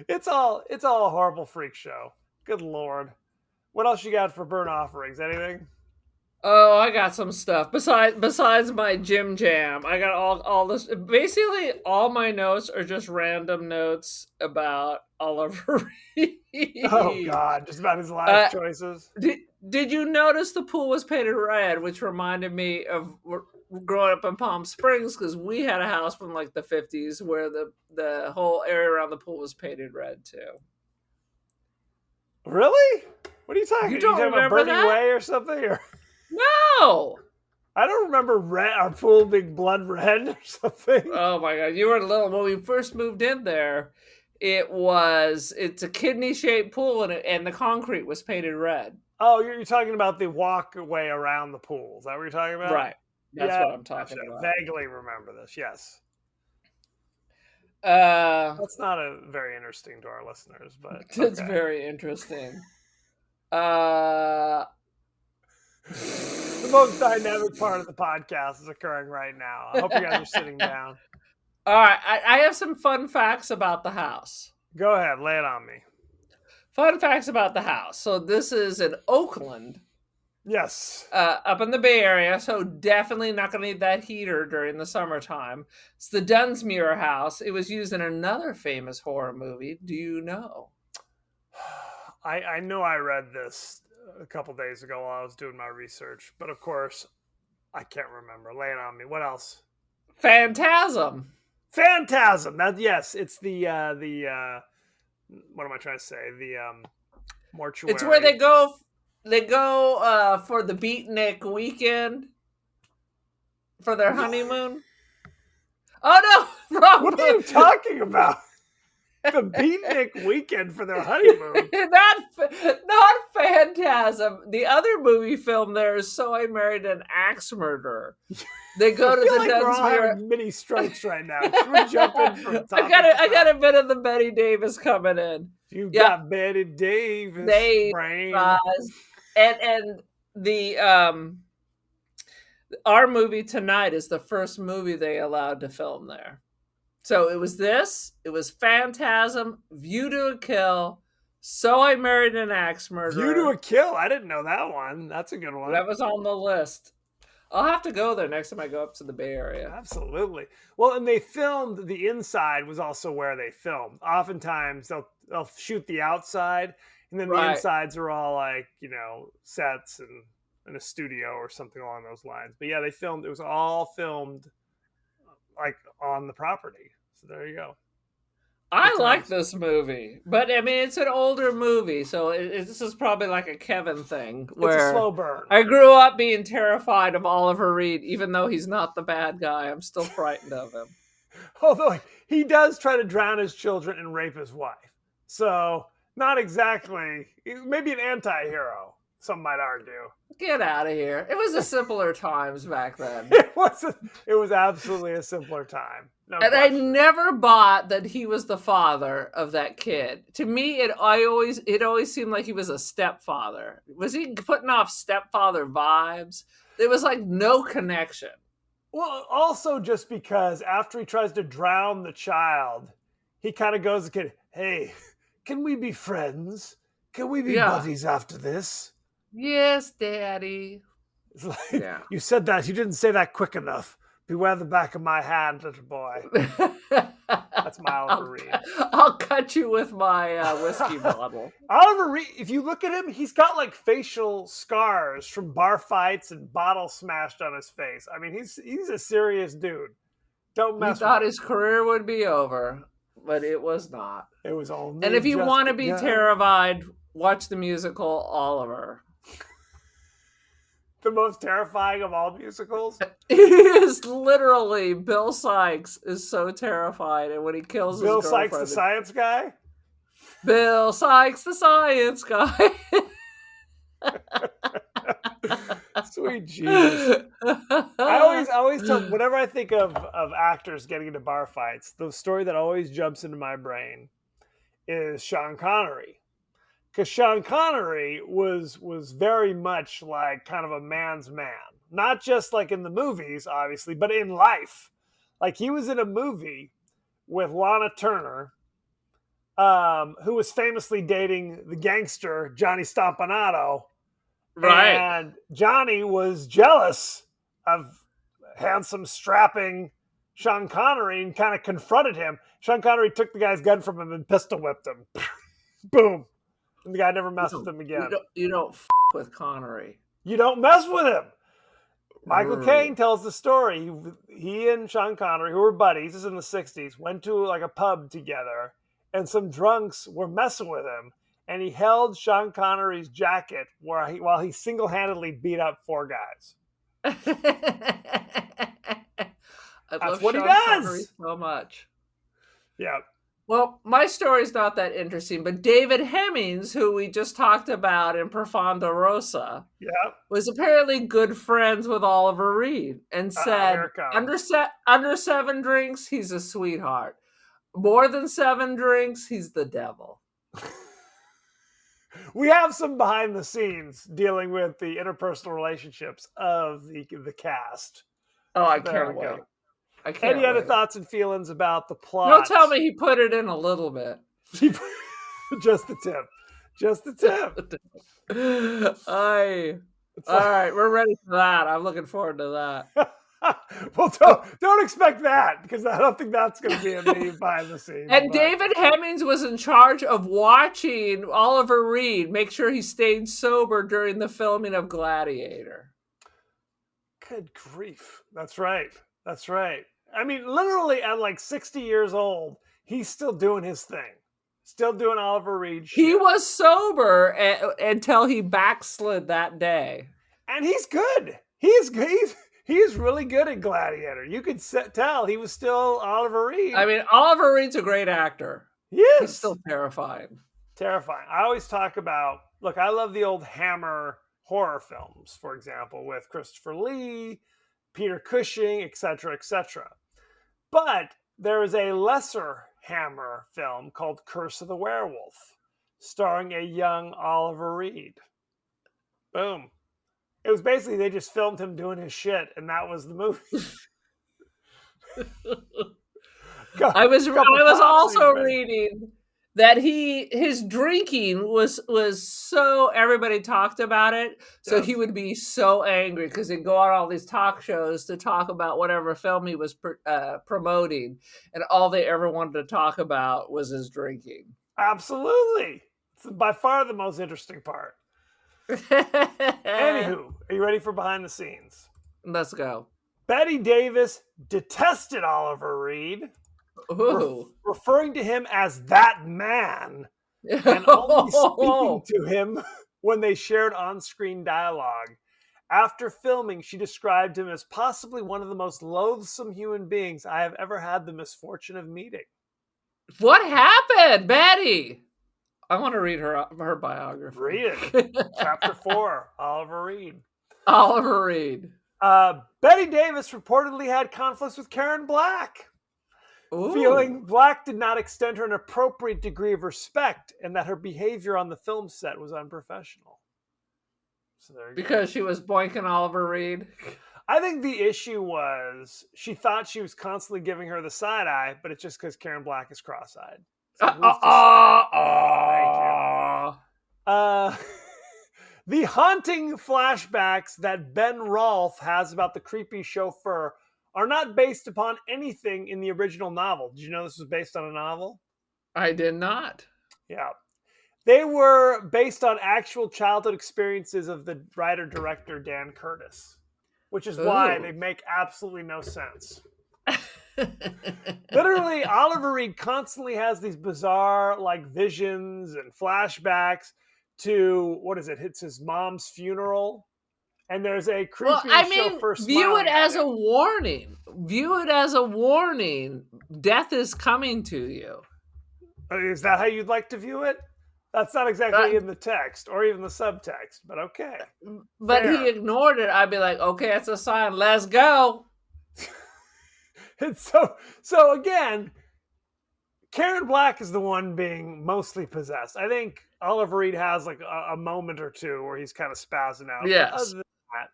Speaker 2: It's all a horrible freak show. Good Lord. What else you got for burnt offerings? Anything?
Speaker 1: Oh, I got some stuff. Besides my Jim Jam, I got all this. Basically, all my notes are just random notes about Oliver
Speaker 2: Oh
Speaker 1: Reed.
Speaker 2: God, just about his life
Speaker 1: Uh,
Speaker 2: choices.
Speaker 1: did you notice the pool was painted red, which reminded me of growing up in Palm Springs because we had a house from like the 50s where the whole area around the pool was painted red too.
Speaker 2: Really? What are you talking?
Speaker 1: You
Speaker 2: You
Speaker 1: don't
Speaker 2: talking about
Speaker 1: remember
Speaker 2: Burning
Speaker 1: that?
Speaker 2: Way or something? Or
Speaker 1: No.
Speaker 2: I don't remember red. Our pool being blood red or something.
Speaker 1: Oh my god, you were little when we first moved in there. It's a kidney shaped pool and the concrete was painted red.
Speaker 2: Oh, you're talking about the walkway around the pool. Is that what you're talking about?
Speaker 1: Right. That's
Speaker 2: Yeah,
Speaker 1: what I'm talking
Speaker 2: gotcha.
Speaker 1: about.
Speaker 2: Vaguely remember this. Yes,
Speaker 1: Uh
Speaker 2: that's not a very interesting to our listeners, but
Speaker 1: it's
Speaker 2: okay.
Speaker 1: very interesting. Uh
Speaker 2: The most dynamic part of the podcast is occurring right now. I hope you guys are sitting down.
Speaker 1: All right, I have some fun facts about the house.
Speaker 2: Go ahead, lay it on me.
Speaker 1: Fun facts about the house. So this is in Oakland,
Speaker 2: Yes.
Speaker 1: up in the Bay Area. So definitely not going to need that heater during the summertime. It's the Dunsmuir house. It was used in another famous horror movie. Do you know?
Speaker 2: I know I read this a couple days ago while I was doing my research, but of course, I can't remember. Lay it on me. What else?
Speaker 1: Phantasm.
Speaker 2: Phantasm. That yes, it's the what am I trying to say? The mortuary.
Speaker 1: It's where they go. They go for the beatnik weekend for their honeymoon. Oh no! Wrong.
Speaker 2: What are you talking about? The beatnik weekend for their honeymoon.
Speaker 1: not Phantasm. The other movie film there is So I Married an Axe Murderer. They go
Speaker 2: I
Speaker 1: to
Speaker 2: feel
Speaker 1: the
Speaker 2: like we're all
Speaker 1: Dunsmuir.
Speaker 2: having mini strokes right now. Should we jump in from topic
Speaker 1: I
Speaker 2: to
Speaker 1: got
Speaker 2: topic?
Speaker 1: a bit of the Betty Davis coming in.
Speaker 2: You
Speaker 1: Yeah.
Speaker 2: got Betty Davis
Speaker 1: They
Speaker 2: brain.
Speaker 1: and the our movie tonight is the first movie they allowed to film there. So it was Phantasm, View to a Kill, So I Married an Axe Murderer.
Speaker 2: View to a Kill. I didn't know that one. That's a good one.
Speaker 1: That was on the list. I'll have to go there next time I go up to the Bay Area.
Speaker 2: Absolutely. Well, and they filmed the inside was also where they filmed. Oftentimes they'll shoot the outside, and then the
Speaker 1: Right.
Speaker 2: insides are all like sets and in a studio or something along those lines. But yeah, they filmed. It was all filmed like on the property. So there you go.
Speaker 1: I
Speaker 2: Good
Speaker 1: like
Speaker 2: times.
Speaker 1: this movie, but I mean it's an older movie, so this is probably like a Kevin thing
Speaker 2: It's
Speaker 1: where
Speaker 2: a slow burn.
Speaker 1: I grew up being terrified of Oliver Reed, even though he's not the bad guy. I'm still frightened of him.
Speaker 2: Although he does try to drown his children and rape his wife. So not exactly, maybe an anti-hero, some might argue.
Speaker 1: Get out of here. It was a simpler times back then.
Speaker 2: It was absolutely a simpler time. No
Speaker 1: And I
Speaker 2: question.
Speaker 1: never bought that he was the father of that kid. To me, it always seemed like he was a stepfather. Was he putting off stepfather vibes? There was like no connection.
Speaker 2: Well, also just because after he tries to drown the child, he kind of goes to the kid, hey, can we be friends? Can we be
Speaker 1: Yeah.
Speaker 2: buddies after this?
Speaker 1: Yes, Daddy.
Speaker 2: It's like,
Speaker 1: Yeah.
Speaker 2: you said that. You didn't say that quick enough. Beware the back of my hand, little boy.
Speaker 1: That's
Speaker 2: my Oliver Reed.
Speaker 1: I'll cut you with my whiskey bottle.
Speaker 2: Oliver Reed, if you look at him, he's got like facial scars from bar fights and bottles smashed on his face. I mean, he's a serious dude. Don't
Speaker 1: He
Speaker 2: mess
Speaker 1: thought
Speaker 2: with
Speaker 1: his career would be over, but it was not.
Speaker 2: him. It was only
Speaker 1: And if you
Speaker 2: just
Speaker 1: want to be
Speaker 2: begun.
Speaker 1: terrified, watch the musical Oliver.
Speaker 2: The most terrifying of all musicals.
Speaker 1: It is literally Bill Sykes is so terrified, and when he kills
Speaker 2: Bill
Speaker 1: his
Speaker 2: Sykes,
Speaker 1: girlfriend,
Speaker 2: the science guy.
Speaker 1: Bill Sykes, the science guy.
Speaker 2: Sweet Jesus. I always tell, whenever I think of actors getting into bar fights, the story that always jumps into my brain is Sean Connery. Because Sean Connery was very much like kind of a man's man. Not just like in the movies, obviously, but in life. Like he was in a movie with Lana Turner, who was famously dating the gangster Johnny Stompanato.
Speaker 1: Right.
Speaker 2: And Johnny was jealous of handsome, strapping Sean Connery and kind of confronted him. Sean Connery took the guy's gun from him and pistol whipped him. Boom. And the guy never messed with him again.
Speaker 1: You don't with Connery.
Speaker 2: You don't mess with him. Michael
Speaker 1: Right.
Speaker 2: Caine tells the story. He and Sean Connery, who were buddies, this is in the 60s, went to like a pub together, and some drunks were messing with him, and he held Sean Connery's jacket while he single-handedly beat up 4 guys.
Speaker 1: That's
Speaker 2: what he does.
Speaker 1: Connery so much.
Speaker 2: Yeah.
Speaker 1: Well, my story's not that interesting, but David Hemmings, who we just talked about in Profondo Rosa,
Speaker 2: Yeah.
Speaker 1: was apparently good friends with Oliver Reed and said,
Speaker 2: here it comes.
Speaker 1: under 7 drinks, he's a sweetheart. More than 7 drinks, he's the devil.
Speaker 2: We have some behind the scenes dealing with the interpersonal relationships of the cast.
Speaker 1: Oh, I
Speaker 2: There
Speaker 1: can't
Speaker 2: we go.
Speaker 1: wait. I can't
Speaker 2: Any other
Speaker 1: wait.
Speaker 2: thoughts and feelings about the plot?
Speaker 1: Don't tell me he put it in a little bit.
Speaker 2: Just the tip. Just the tip.
Speaker 1: All right, we're ready for that. I'm looking forward to that.
Speaker 2: Well, don't expect that, because I don't think that's going to be a me behind the scenes.
Speaker 1: And
Speaker 2: but-
Speaker 1: David Hemmings was in charge of watching Oliver Reed make sure he stayed sober during the filming of Gladiator.
Speaker 2: Good grief. That's right. That's right. I mean, literally at like 60 years old, he's still doing his thing. Still doing Oliver Reed shit.
Speaker 1: He was sober until he backslid that day.
Speaker 2: And he's good. He's really good at Gladiator. You could tell he was still Oliver Reed.
Speaker 1: I mean, Oliver Reed's a great actor.
Speaker 2: he is.
Speaker 1: He's still terrifying.
Speaker 2: Terrifying. I always talk about, look, I love the old Hammer horror films, for example, with Christopher Lee, Peter Cushing, etc., etc. But there is a lesser Hammer film called Curse of the Werewolf, starring a young Oliver Reed. Boom. It was basically they just filmed him doing his shit, and that was the movie.
Speaker 1: I was also reading that his drinking was so everybody talked about it, so
Speaker 2: Yes.
Speaker 1: he would be so angry because he'd go on all these talk shows to talk about whatever film he was promoting, and all they ever wanted to talk about was his drinking.
Speaker 2: Absolutely. It's by far the most interesting part. Anywho, are you ready for behind the scenes?
Speaker 1: Let's go.
Speaker 2: Betty Davis detested Oliver Reed,
Speaker 1: Ooh.
Speaker 2: referring to him as that man, and only speaking to him when they shared on-screen dialogue. After filming, she described him as possibly one of the most loathsome human beings I have ever had the misfortune of meeting.
Speaker 1: What happened, Betty? I want to read her biography.
Speaker 2: Read it. Chapter 4, Oliver Reed.
Speaker 1: Oliver Reed.
Speaker 2: Betty Davis reportedly had conflicts with Karen Black,
Speaker 1: Ooh.
Speaker 2: feeling Black did not extend her an appropriate degree of respect and that her behavior on the film set was unprofessional. So there you go.
Speaker 1: Because she was boinking Oliver Reed.
Speaker 2: I think the issue was she thought she was constantly giving her the side eye, but it's just because Karen Black is cross-eyed. So who's to say? The haunting flashbacks that Ben Rolfe has about the creepy chauffeur are not based upon anything in the original novel. Did you know this was based on a novel?
Speaker 1: I did not.
Speaker 2: Yeah. They were based on actual childhood experiences of the writer-director Dan Curtis, which is why
Speaker 1: Ooh.
Speaker 2: they make absolutely no sense. Literally, Oliver Reed constantly has these bizarre like visions and flashbacks to, what is it? It's his mom's funeral. And there's a creepy chauffeur
Speaker 1: view it
Speaker 2: smiling at
Speaker 1: as a
Speaker 2: him.
Speaker 1: warning. View it as a warning. Death is coming to you.
Speaker 2: Is that how you'd like to view it? That's not exactly in the text or even the subtext, but okay.
Speaker 1: But
Speaker 2: Fair.
Speaker 1: he ignored it. I'd be like, okay, it's a sign. Let's go.
Speaker 2: And so again, Karen Black is the one being mostly possessed. I think Oliver Reed has like a moment or two where he's kind of spazzing out. But
Speaker 1: Yes.
Speaker 2: other than that,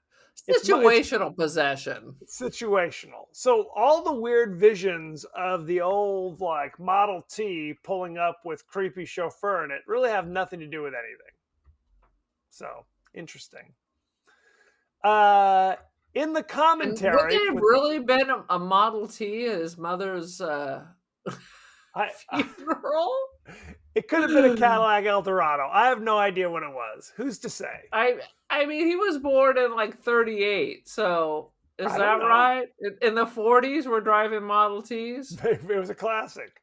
Speaker 2: it's
Speaker 1: Situational possession.
Speaker 2: situational. So all the weird visions of the old like Model T pulling up with creepy chauffeur in it really have nothing to do with anything. So Interesting. In the
Speaker 1: And would
Speaker 2: commentary,
Speaker 1: they have really been a Model T at his mother's funeral?
Speaker 2: It could have been a Cadillac Eldorado. I have no idea what it was. Who's to say?
Speaker 1: I mean, he was born in like 38, so is
Speaker 2: I
Speaker 1: that
Speaker 2: don't know.
Speaker 1: right? In the 40s, we're driving Model Ts?
Speaker 2: It was a classic.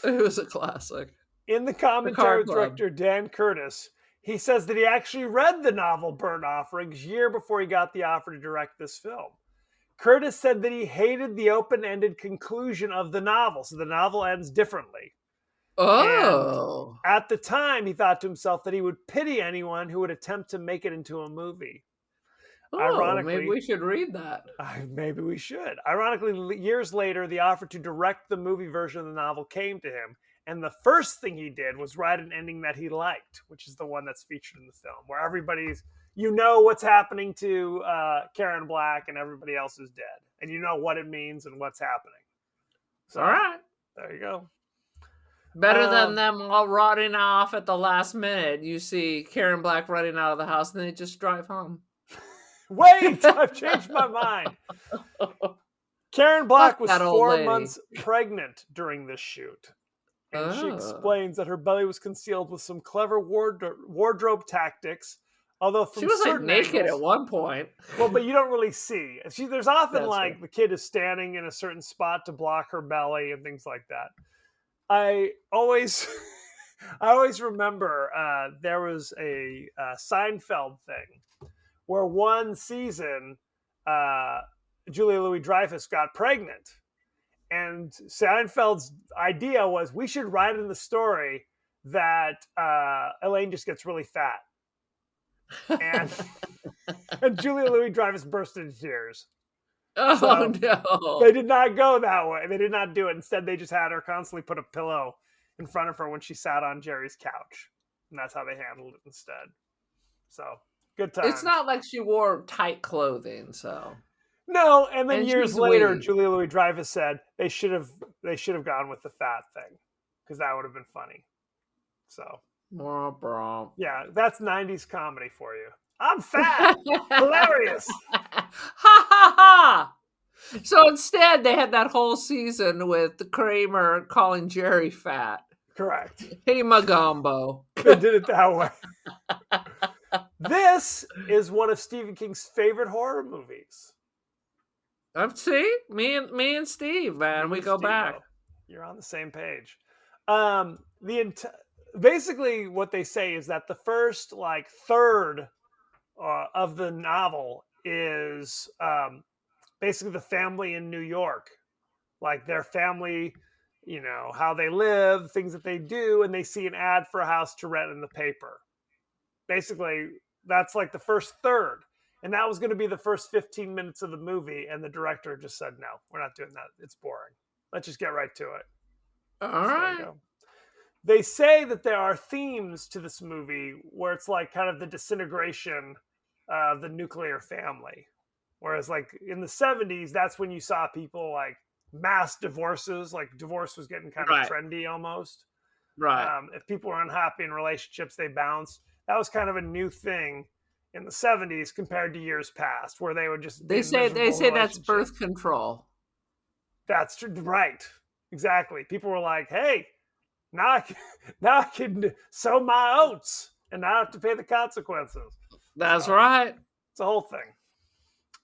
Speaker 1: It was a classic.
Speaker 2: In the commentary with
Speaker 1: Club.
Speaker 2: director Dan Curtis, he says that he actually read the novel Burnt Offerings year before he got the offer to direct this film. Curtis said that he hated the open-ended conclusion of the novel, so the novel ends differently.
Speaker 1: Oh.
Speaker 2: And at the time, he thought to himself that he would pity anyone who would attempt to make it into a movie. Ironically,
Speaker 1: maybe we should read that.
Speaker 2: Maybe we should. Ironically, years later, the offer to direct the movie version of the novel came to him, and the first thing he did was write an ending that he liked, which is the one that's featured in the film, where everybody's, you know what's happening to Karen Black and everybody else is dead, and you know what it means and what's happening. So,
Speaker 1: all right.
Speaker 2: There you go.
Speaker 1: Better than them all rotting off at the last minute. You see Karen Black running out of the house, and they just drive home.
Speaker 2: Wait, I've changed my mind. Karen Black was 4 months pregnant during this shoot. And she explains that her belly was concealed with some clever wardrobe tactics. Although from
Speaker 1: she was like naked
Speaker 2: angles,
Speaker 1: at one point.
Speaker 2: Well, but you don't really see. There's often
Speaker 1: That's
Speaker 2: like
Speaker 1: right.
Speaker 2: the kid is standing in a certain spot to block her belly and things like that. I always remember there was a Seinfeld thing where one season Julia Louis-Dreyfus got pregnant. And Seinfeld's idea was we should write in the story that Elaine just gets really fat. And Julia Louis-Dreyfus burst into tears.
Speaker 1: Oh, no.
Speaker 2: They did not go that way. They did not do it. Instead, they just had her constantly put a pillow in front of her when she sat on Jerry's couch. And that's how they handled it instead. So, good times.
Speaker 1: It's not like she wore tight clothing, so...
Speaker 2: No, and then years later,
Speaker 1: weak.
Speaker 2: Julia Louis-Dreyfus said they should have gone with the fat thing because that would have been funny. So, yeah, that's 90s comedy for you. I'm fat, hilarious.
Speaker 1: Ha ha ha! So instead, they had that whole season with Kramer calling Jerry fat.
Speaker 2: Correct.
Speaker 1: Hey, Magombo.
Speaker 2: They did it that way. This is one of Stephen King's favorite horror movies.
Speaker 1: See, me and Steve, man, we go back.
Speaker 2: You're on the same page. Basically, what they say is that the first third of the novel is basically the family in New York, like their family, how they live, things that they do, and they see an ad for a house to rent in the paper. Basically, that's like the first third. And that was going to be the first 15 minutes of the movie. And the director just said, no, we're not doing that. It's boring. Let's just get right to it.
Speaker 1: All right.
Speaker 2: They say that there are themes to this movie where it's like kind of the disintegration of the nuclear family. Whereas like in the 70s, that's when you saw people like mass divorces, like divorce was getting kind of trendy almost.
Speaker 1: Right.
Speaker 2: If people were unhappy in relationships, they bounced. That was kind of a new thing in the 70s compared to years past, where they would just
Speaker 1: they say that's birth control.
Speaker 2: That's true, right? Exactly. People were like, "Hey, now I can sow my oats and not have to pay the consequences."
Speaker 1: That's right.
Speaker 2: It's a whole thing.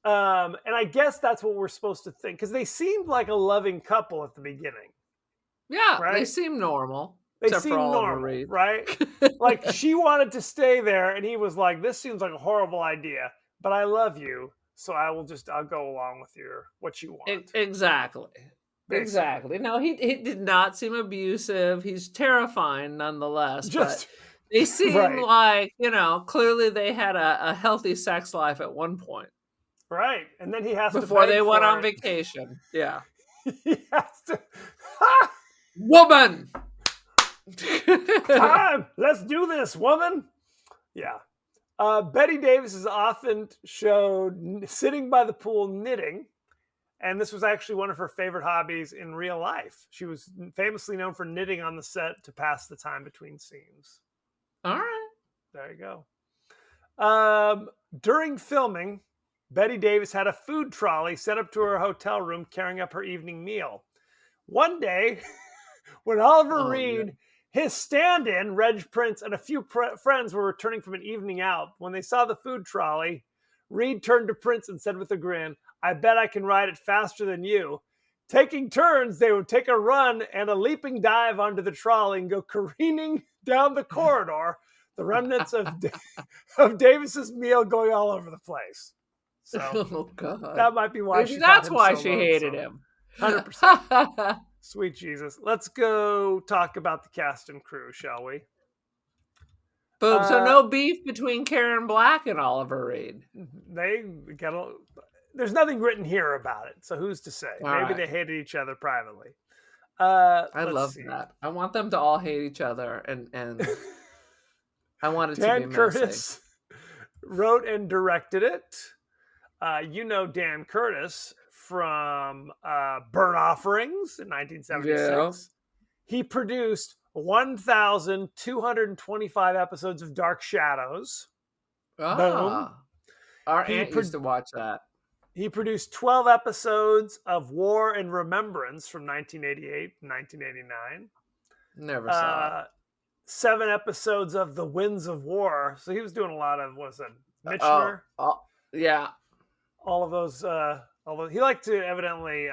Speaker 2: And I guess that's what we're supposed to think because they seemed like a loving couple at the beginning.
Speaker 1: Yeah,
Speaker 2: right?
Speaker 1: They seem normal.
Speaker 2: They seem normal, right? Like she wanted to stay there, and he was like, "This seems like a horrible idea, but I love you, so I'll go along with what you want."
Speaker 1: Exactly.
Speaker 2: Basically.
Speaker 1: Exactly. No, he did not seem abusive. He's terrifying nonetheless. But they seem like clearly they had a healthy sex life at one point.
Speaker 2: Right, and then he has
Speaker 1: before
Speaker 2: to
Speaker 1: they went on vacation. Yeah,
Speaker 2: he has to.
Speaker 1: Woman.
Speaker 2: Time, let's do this, woman. Yeah. Betty Davis is often showed sitting by the pool knitting, and this was actually one of her favorite hobbies in real life. She was famously known for knitting on the set to pass the time between scenes.
Speaker 1: All right.
Speaker 2: There you go. During filming, Betty Davis had a food trolley set up to her hotel room carrying up her evening meal. One day, when Oliver Reed, his stand-in, Reg Prince, and a few friends were returning from an evening out, when they saw the food trolley, Reed turned to Prince and said with a grin, "I bet I can ride it faster than you." Taking turns, they would take a run and a leaping dive onto the trolley and go careening down the corridor, the remnants of Davis's meal going all over the place. So
Speaker 1: Oh God,
Speaker 2: that might be why
Speaker 1: maybe
Speaker 2: she
Speaker 1: that's
Speaker 2: thought him
Speaker 1: why
Speaker 2: so
Speaker 1: she hated
Speaker 2: lonesome.
Speaker 1: him.
Speaker 2: 100%. Sweet Jesus. Let's go talk about the cast and crew, shall we?
Speaker 1: Boom. So no beef between Karen Black and Oliver Reed.
Speaker 2: There's nothing written here about it, so who's to say?
Speaker 1: All
Speaker 2: Maybe
Speaker 1: right.
Speaker 2: they hated each other privately.
Speaker 1: I love that. I want them to all hate each other, and I want it to be
Speaker 2: Dan
Speaker 1: messy.
Speaker 2: Curtis wrote and directed it. Dan Curtis from Burnt Offerings in 1976.
Speaker 1: Yeah.
Speaker 2: He produced 1,225 episodes of Dark Shadows.
Speaker 1: Ah, our aunt used to watch that.
Speaker 2: He produced 12 episodes of War and Remembrance from 1988 to 1989.
Speaker 1: Never saw it.
Speaker 2: 7 episodes of The Winds of War. So he was doing a lot of, Michener?
Speaker 1: Yeah.
Speaker 2: All of those. Although he liked to evidently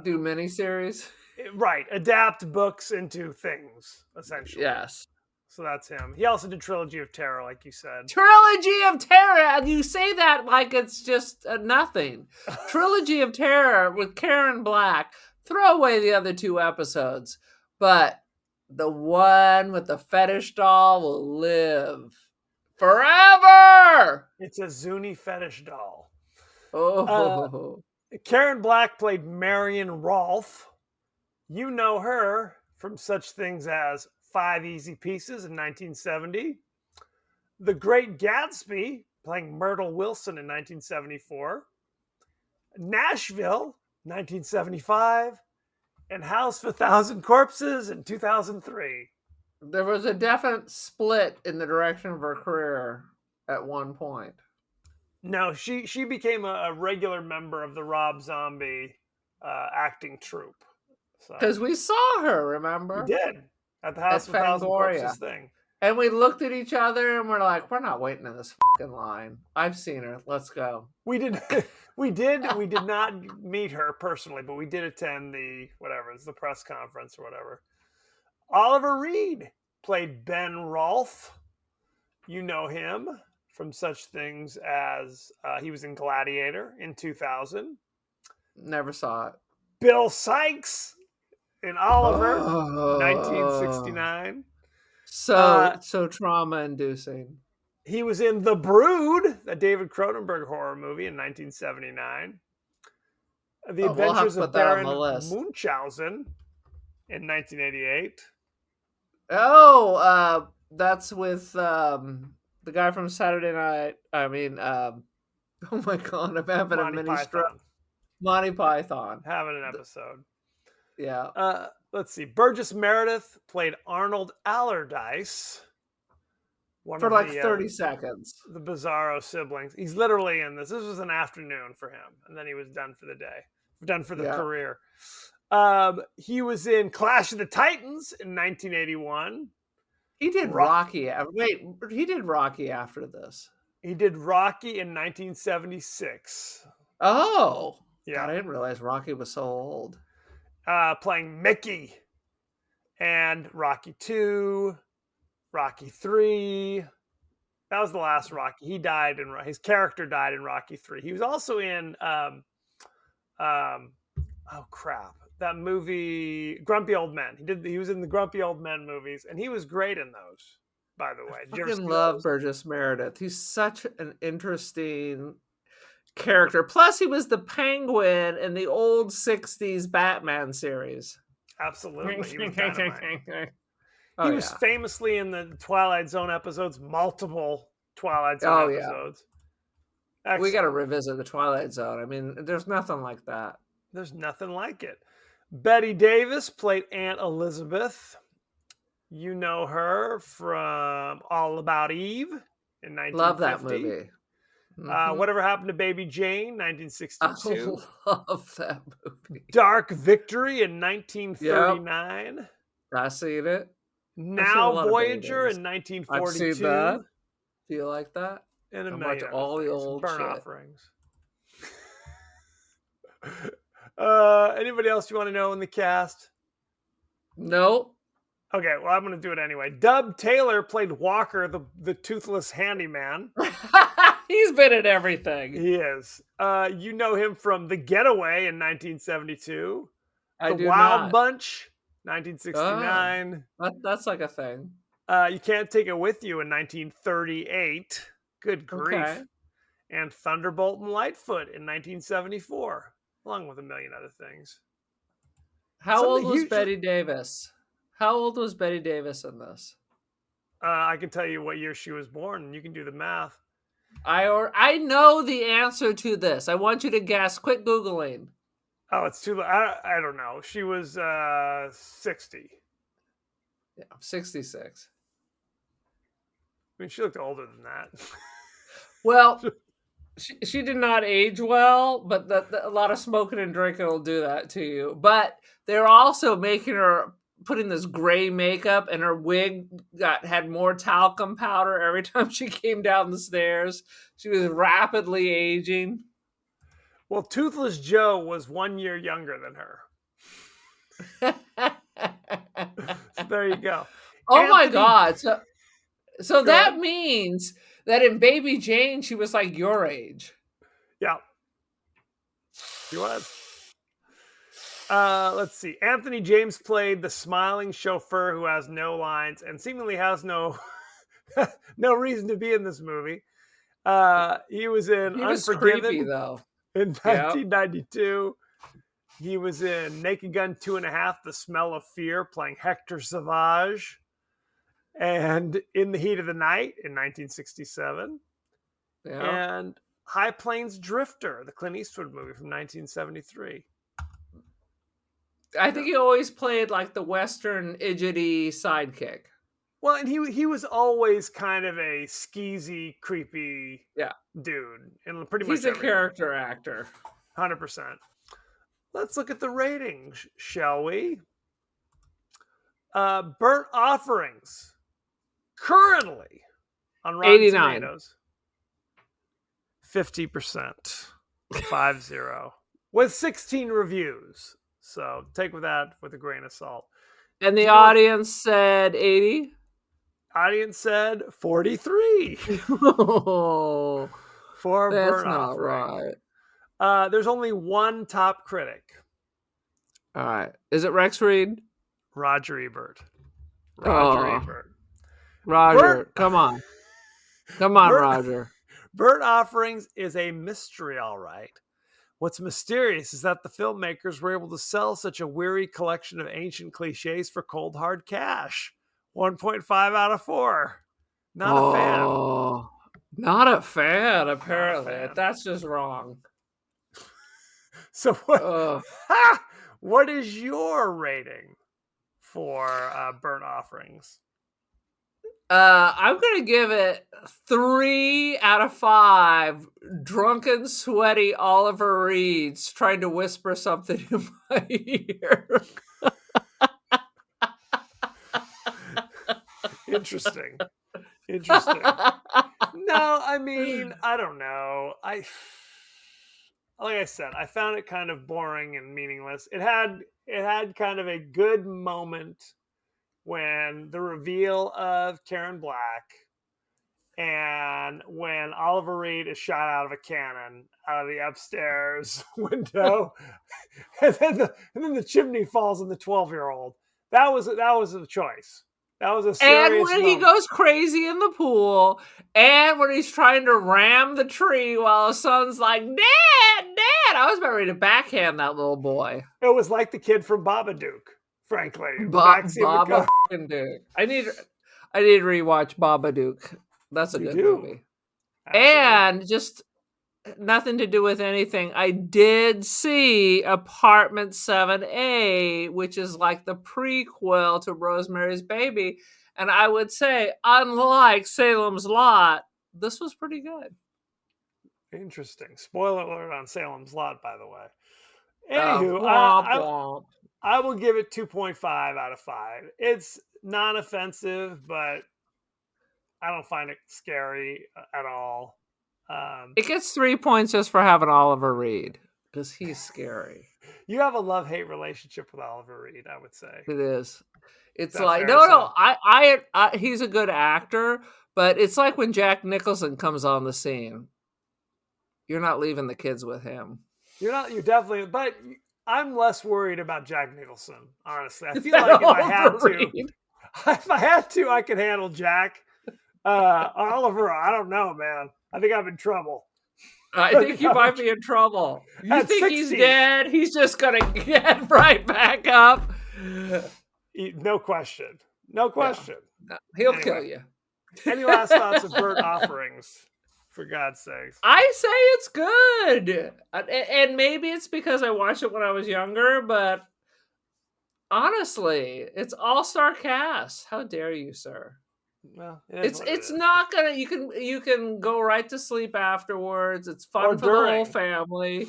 Speaker 1: do miniseries.
Speaker 2: Right, adapt books into things, essentially.
Speaker 1: Yes.
Speaker 2: So that's him. He also did Trilogy of Terror, like you said.
Speaker 1: Trilogy of Terror, and you say that like it's just nothing. Trilogy of Terror with Karen Black. Throw away the other 2 episodes, but the one with the fetish doll will live forever.
Speaker 2: It's a Zuni fetish doll.
Speaker 1: Oh.
Speaker 2: Karen Black played Marion Rolfe. You know her from such things as 5 Easy Pieces in 1970. The Great Gatsby, playing Myrtle Wilson in 1974. Nashville, 1975. And House of 1,000 Corpses in 2003.
Speaker 1: There was a definite split in the direction of her career at one point.
Speaker 2: No, she became a regular member of the Rob Zombie acting troupe.
Speaker 1: Because we saw her, remember?
Speaker 2: We did. At the House of 1,000 Corpses thing.
Speaker 1: And we looked at each other and we're like, we're not waiting in this fucking line. I've seen her. Let's go.
Speaker 2: We did not meet her personally, but we did attend the press conference or whatever. Oliver Reed played Ben Rolfe. You know him from such things as he was in Gladiator in 2000.
Speaker 1: Never saw it.
Speaker 2: Bill Sykes in Oliver, 1969.
Speaker 1: So trauma-inducing.
Speaker 2: He was in The Brood, a David Cronenberg horror movie in 1979. The Adventures of Baron Munchausen in 1988.
Speaker 1: Oh, that's with the guy from Saturday Night. I mean, oh my God, I'm having a mini stroke. Monty Python.
Speaker 2: Having an episode.
Speaker 1: Yeah.
Speaker 2: Let's see. Burgess Meredith played Arnold Allardyce.
Speaker 1: For like 30 seconds.
Speaker 2: The Bizarro siblings. He's literally in this. This was an afternoon for him. And then he was done for the day. Done for the career. He was in Clash of the Titans in 1981.
Speaker 1: He did Rocky. Wait, he did Rocky after this.
Speaker 2: He did Rocky in 1976.
Speaker 1: Oh.
Speaker 2: Yeah.
Speaker 1: God, I didn't realize Rocky was so old.
Speaker 2: Playing Mickey. And Rocky 2, Rocky 3. That was the last Rocky. He died his character died in Rocky 3. He was also in that movie Grumpy Old Men. He was in the Grumpy Old Men movies, and he was great in those, by the way.
Speaker 1: I love Burgess Meredith. He's such an interesting character. Plus, he was the Penguin in the old 60s Batman series.
Speaker 2: Absolutely. He was dynamite. He was famously in the Twilight Zone episodes, multiple Twilight Zone episodes.
Speaker 1: Excellent. We got to revisit the Twilight Zone. I mean, there's nothing like that.
Speaker 2: There's nothing like it. Betty Davis played Aunt Elizabeth. You know her from All About Eve in 1950.
Speaker 1: Love that movie. Mhm.
Speaker 2: Whatever Happened to Baby Jane,
Speaker 1: I
Speaker 2: 1962.
Speaker 1: love that movie.
Speaker 2: Dark Victory in 1939.
Speaker 1: I've seen it.
Speaker 2: Now
Speaker 1: lot of Betty
Speaker 2: Voyager
Speaker 1: Davis.
Speaker 2: in
Speaker 1: I've
Speaker 2: 1942.
Speaker 1: seen that. Do you like that?
Speaker 2: And a
Speaker 1: I
Speaker 2: million
Speaker 1: watch
Speaker 2: other
Speaker 1: all the
Speaker 2: things.
Speaker 1: old
Speaker 2: Burn
Speaker 1: shit.
Speaker 2: Offerings. Anybody else you want to know in the cast?
Speaker 1: Nope.
Speaker 2: Okay, well, I'm going to do it anyway. Dub Taylor played Walker, the toothless handyman.
Speaker 1: He's been in everything.
Speaker 2: He is. You know him from The Getaway in 1972.
Speaker 1: I
Speaker 2: The
Speaker 1: do
Speaker 2: Wild
Speaker 1: not.
Speaker 2: Bunch, 1969.
Speaker 1: That's like a thing.
Speaker 2: You Can't Take It With You in 1938. Good grief.
Speaker 1: Okay.
Speaker 2: And Thunderbolt and Lightfoot in 1974, along with a million other things.
Speaker 1: How
Speaker 2: Something
Speaker 1: old was
Speaker 2: huge-
Speaker 1: Betty Davis? How old was Betty Davis in this?
Speaker 2: I can tell you what year she was born, and you can do the math.
Speaker 1: I know the answer to this. I want you to guess. Quit Googling.
Speaker 2: Oh, it's too. I don't know. She was 60.
Speaker 1: Yeah, 66.
Speaker 2: I mean, she looked older than that.
Speaker 1: Well, she did not age well, but a lot of smoking and drinking will do that to you. But they're also making her putting this gray makeup, and her wig had more talcum powder every time she came down the stairs. She was rapidly aging.
Speaker 2: Well, Toothless Joe was 1 year younger than her. So there you go.
Speaker 1: Oh my
Speaker 2: Anthony-
Speaker 1: God. So
Speaker 2: Go
Speaker 1: that
Speaker 2: ahead.
Speaker 1: means that in Baby Jane, she was like your age.
Speaker 2: Yeah. She was. Let's see. Anthony James played the smiling chauffeur who has no lines and seemingly has no no reason to be in this movie. He was in
Speaker 1: He was
Speaker 2: Unforgiven
Speaker 1: creepy, though.
Speaker 2: in
Speaker 1: Yeah.
Speaker 2: 1992. He was in Naked Gun 2.5, The Smell of Fear, playing Hector Savage. And In the Heat of the Night in 1967.
Speaker 1: Yeah.
Speaker 2: And High Plains Drifter, the Clint Eastwood movie from 1973.
Speaker 1: I think he always played like the Western idioty sidekick.
Speaker 2: Well, and he was always kind of a skeezy, creepy dude. And pretty much
Speaker 1: He's a
Speaker 2: every-
Speaker 1: character actor.
Speaker 2: 100%. Let's look at the ratings, shall we? Burnt Offerings. Currently on Rotten
Speaker 1: 89.
Speaker 2: Tomatoes. 50%. 50. With 16 reviews. So take with that with a grain of salt.
Speaker 1: And the
Speaker 2: You know what-
Speaker 1: audience said 80.
Speaker 2: Audience said 43
Speaker 1: Oh,
Speaker 2: for
Speaker 1: that's
Speaker 2: Burnt
Speaker 1: not
Speaker 2: Offering.
Speaker 1: right.
Speaker 2: There's only one top critic,
Speaker 1: All right. Is it Rex Reed?
Speaker 2: Roger Ebert. Roger
Speaker 1: Oh.
Speaker 2: Ebert.
Speaker 1: Roger,
Speaker 2: Bert-
Speaker 1: come on. Come on,
Speaker 2: Bert-
Speaker 1: Roger.
Speaker 2: Burnt Offerings is a mystery, all right. What's mysterious is that the filmmakers were able to sell such a weary collection of ancient cliches for cold hard cash. 1.5 out of 4. Not a fan.
Speaker 1: Oh, not a fan, apparently.
Speaker 2: fan.
Speaker 1: That's just wrong.
Speaker 2: So what?
Speaker 1: Ugh.
Speaker 2: What is your rating for Burnt Offerings?
Speaker 1: I'm gonna give it 3 out of 5 drunken, sweaty Oliver Reeds trying to whisper something in my ear.
Speaker 2: Interesting. Interesting. No, I mean, I don't know. Like I said, I found it kind of boring and meaningless. It had kind of a good moment when the reveal of Karen Black and when Oliver Reed is shot out of a cannon out of the upstairs window, and then the chimney falls on the 12-year-old. That was a choice. That was a serious
Speaker 1: And when he
Speaker 2: moment.
Speaker 1: goes crazy in the pool, and when he's trying to ram the tree while his son's like, Dad, I was about ready to backhand that little boy.
Speaker 2: It was like the kid from Babadook, frankly. The
Speaker 1: Bob
Speaker 2: backseat of the car.
Speaker 1: Duke. I need to rewatch Babadook. That's a
Speaker 2: You
Speaker 1: good
Speaker 2: do.
Speaker 1: movie.
Speaker 2: Absolutely.
Speaker 1: And just nothing to do with anything. I did see Apartment 7A, which is like the prequel to Rosemary's Baby. And I would say, unlike Salem's Lot, this was pretty good.
Speaker 2: Interesting. Spoiler alert on Salem's Lot, by the way.
Speaker 1: Uh,
Speaker 2: Anywho,
Speaker 1: womp womp.
Speaker 2: I will give it 2.5 out of 5. It's non-offensive, but I don't find it scary at all.
Speaker 1: It gets 3 points just for having Oliver Reed because he's scary.
Speaker 2: You have a love-hate relationship with Oliver Reed, I would say.
Speaker 1: It is. It's
Speaker 2: That's
Speaker 1: like
Speaker 2: fair to
Speaker 1: no. I he's a good actor, but it's like when Jack Nicholson comes on the scene. You're not leaving the kids with him.
Speaker 2: You're definitely, but I'm less worried about Jack Nicholson, honestly. I feel like if I had to, I could handle Jack. Oliver, I don't know, man. I think I'm in trouble.
Speaker 1: I think you might be in trouble. You
Speaker 2: At
Speaker 1: think
Speaker 2: 60.
Speaker 1: he's dead? He's just gonna get right back up.
Speaker 2: No question. No question.
Speaker 1: No, he'll
Speaker 2: Anyway.
Speaker 1: kill you.
Speaker 2: Any last thoughts of Burnt Offerings? For God's sakes.
Speaker 1: I say it's good. And maybe it's because I watched it when I was younger, but honestly, it's all-star cast. How dare you, sir?
Speaker 2: Well,
Speaker 1: It's not gonna you can go right to sleep afterwards. It's fun
Speaker 2: Or
Speaker 1: for the whole
Speaker 2: during.
Speaker 1: family.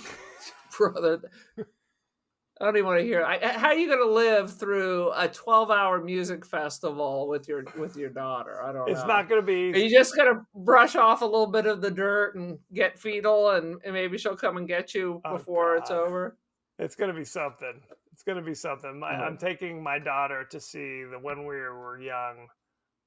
Speaker 1: Brother, I don't even want to hear. How are you going to live through a 12-hour music festival with your daughter? I don't know.
Speaker 2: It's not going to be.
Speaker 1: Are you just going to brush off a little bit of the dirt and get fetal, and maybe she'll come and get you before it's over?
Speaker 2: It's going to be something. It's going to be something. I'm taking my daughter to see the When We Were Young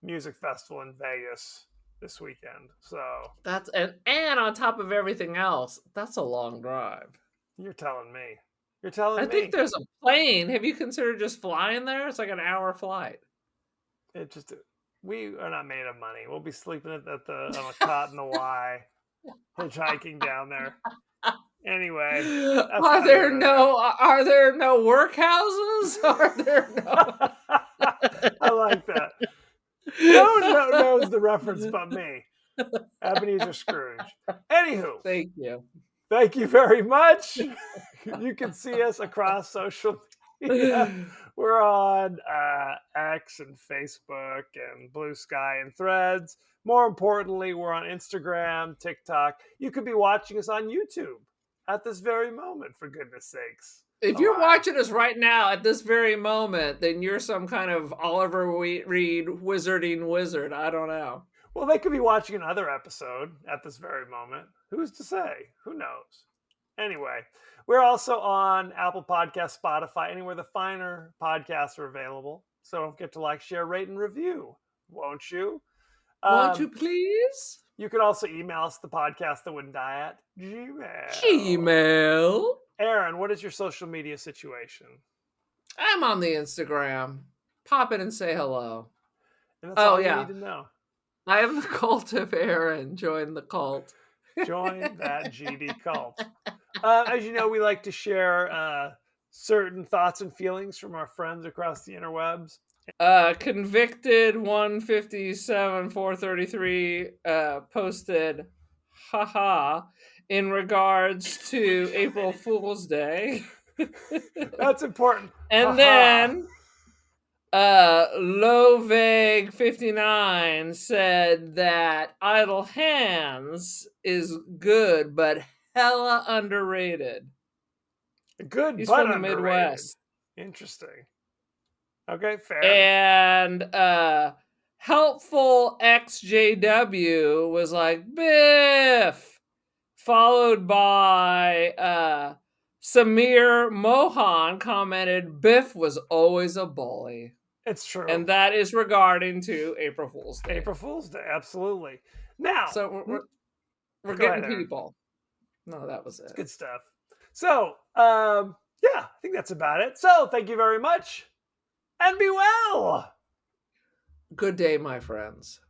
Speaker 2: music festival in Vegas this weekend. So
Speaker 1: that's and on top of everything else, that's a long drive.
Speaker 2: You're telling me. You're telling me.
Speaker 1: I think there's a plane. Have you considered just flying there? It's like an hour flight.
Speaker 2: We are not made of money. We'll be sleeping on a cot in the Y, hitchhiking down there. Anyway,
Speaker 1: are there no workhouses? Are there no?
Speaker 2: I like that. No one knows the reference but me, Ebenezer Scrooge. Anywho, thank you very much. You can see us across social media. We're on X and Facebook and Blue Sky and Threads. More importantly, we're on Instagram, TikTok. You could be watching us on YouTube at this very moment, for goodness sakes.
Speaker 1: If you're watching us right now at this very moment, then you're some kind of Oliver Reed wizarding wizard. I don't know.
Speaker 2: Well, they could be watching another episode at this very moment. Who's to say? Who knows? Anyway, we're also on Apple Podcasts, Spotify, anywhere the finer podcasts are available. So don't forget to like, share, rate, and review. Won't you?
Speaker 1: Won't you please?
Speaker 2: You can also email us, the podcast that wouldn't die at Gmail.
Speaker 1: Gmail.
Speaker 2: Aaron, what is your social media situation?
Speaker 1: I'm on the Instagram. Pop in and say hello.
Speaker 2: And that's all you need to know.
Speaker 1: I am the cult of Aaron. Join the cult.
Speaker 2: Join that GD cult. As you know, we like to share certain thoughts and feelings from our friends across the interwebs.
Speaker 1: Convicted 157 433 posted, haha, in regards to April Fool's Day.
Speaker 2: That's important.
Speaker 1: And then Loveg 59 said that Idle Hands is good, but hella underrated.
Speaker 2: Good,
Speaker 1: He's
Speaker 2: but
Speaker 1: from the
Speaker 2: underrated.
Speaker 1: Midwest.
Speaker 2: Interesting. Okay, fair.
Speaker 1: And Helpful XJW was like, Biff! Followed by Samir Mohan commented, Biff was always a bully.
Speaker 2: It's true.
Speaker 1: And that is regarding to April Fool's Day.
Speaker 2: April Fool's Day, absolutely. Now,
Speaker 1: so we're getting people. No, that was it.
Speaker 2: It's good stuff. So, yeah, I think that's about it. So, thank you very much, and be well.
Speaker 1: Good day, my friends.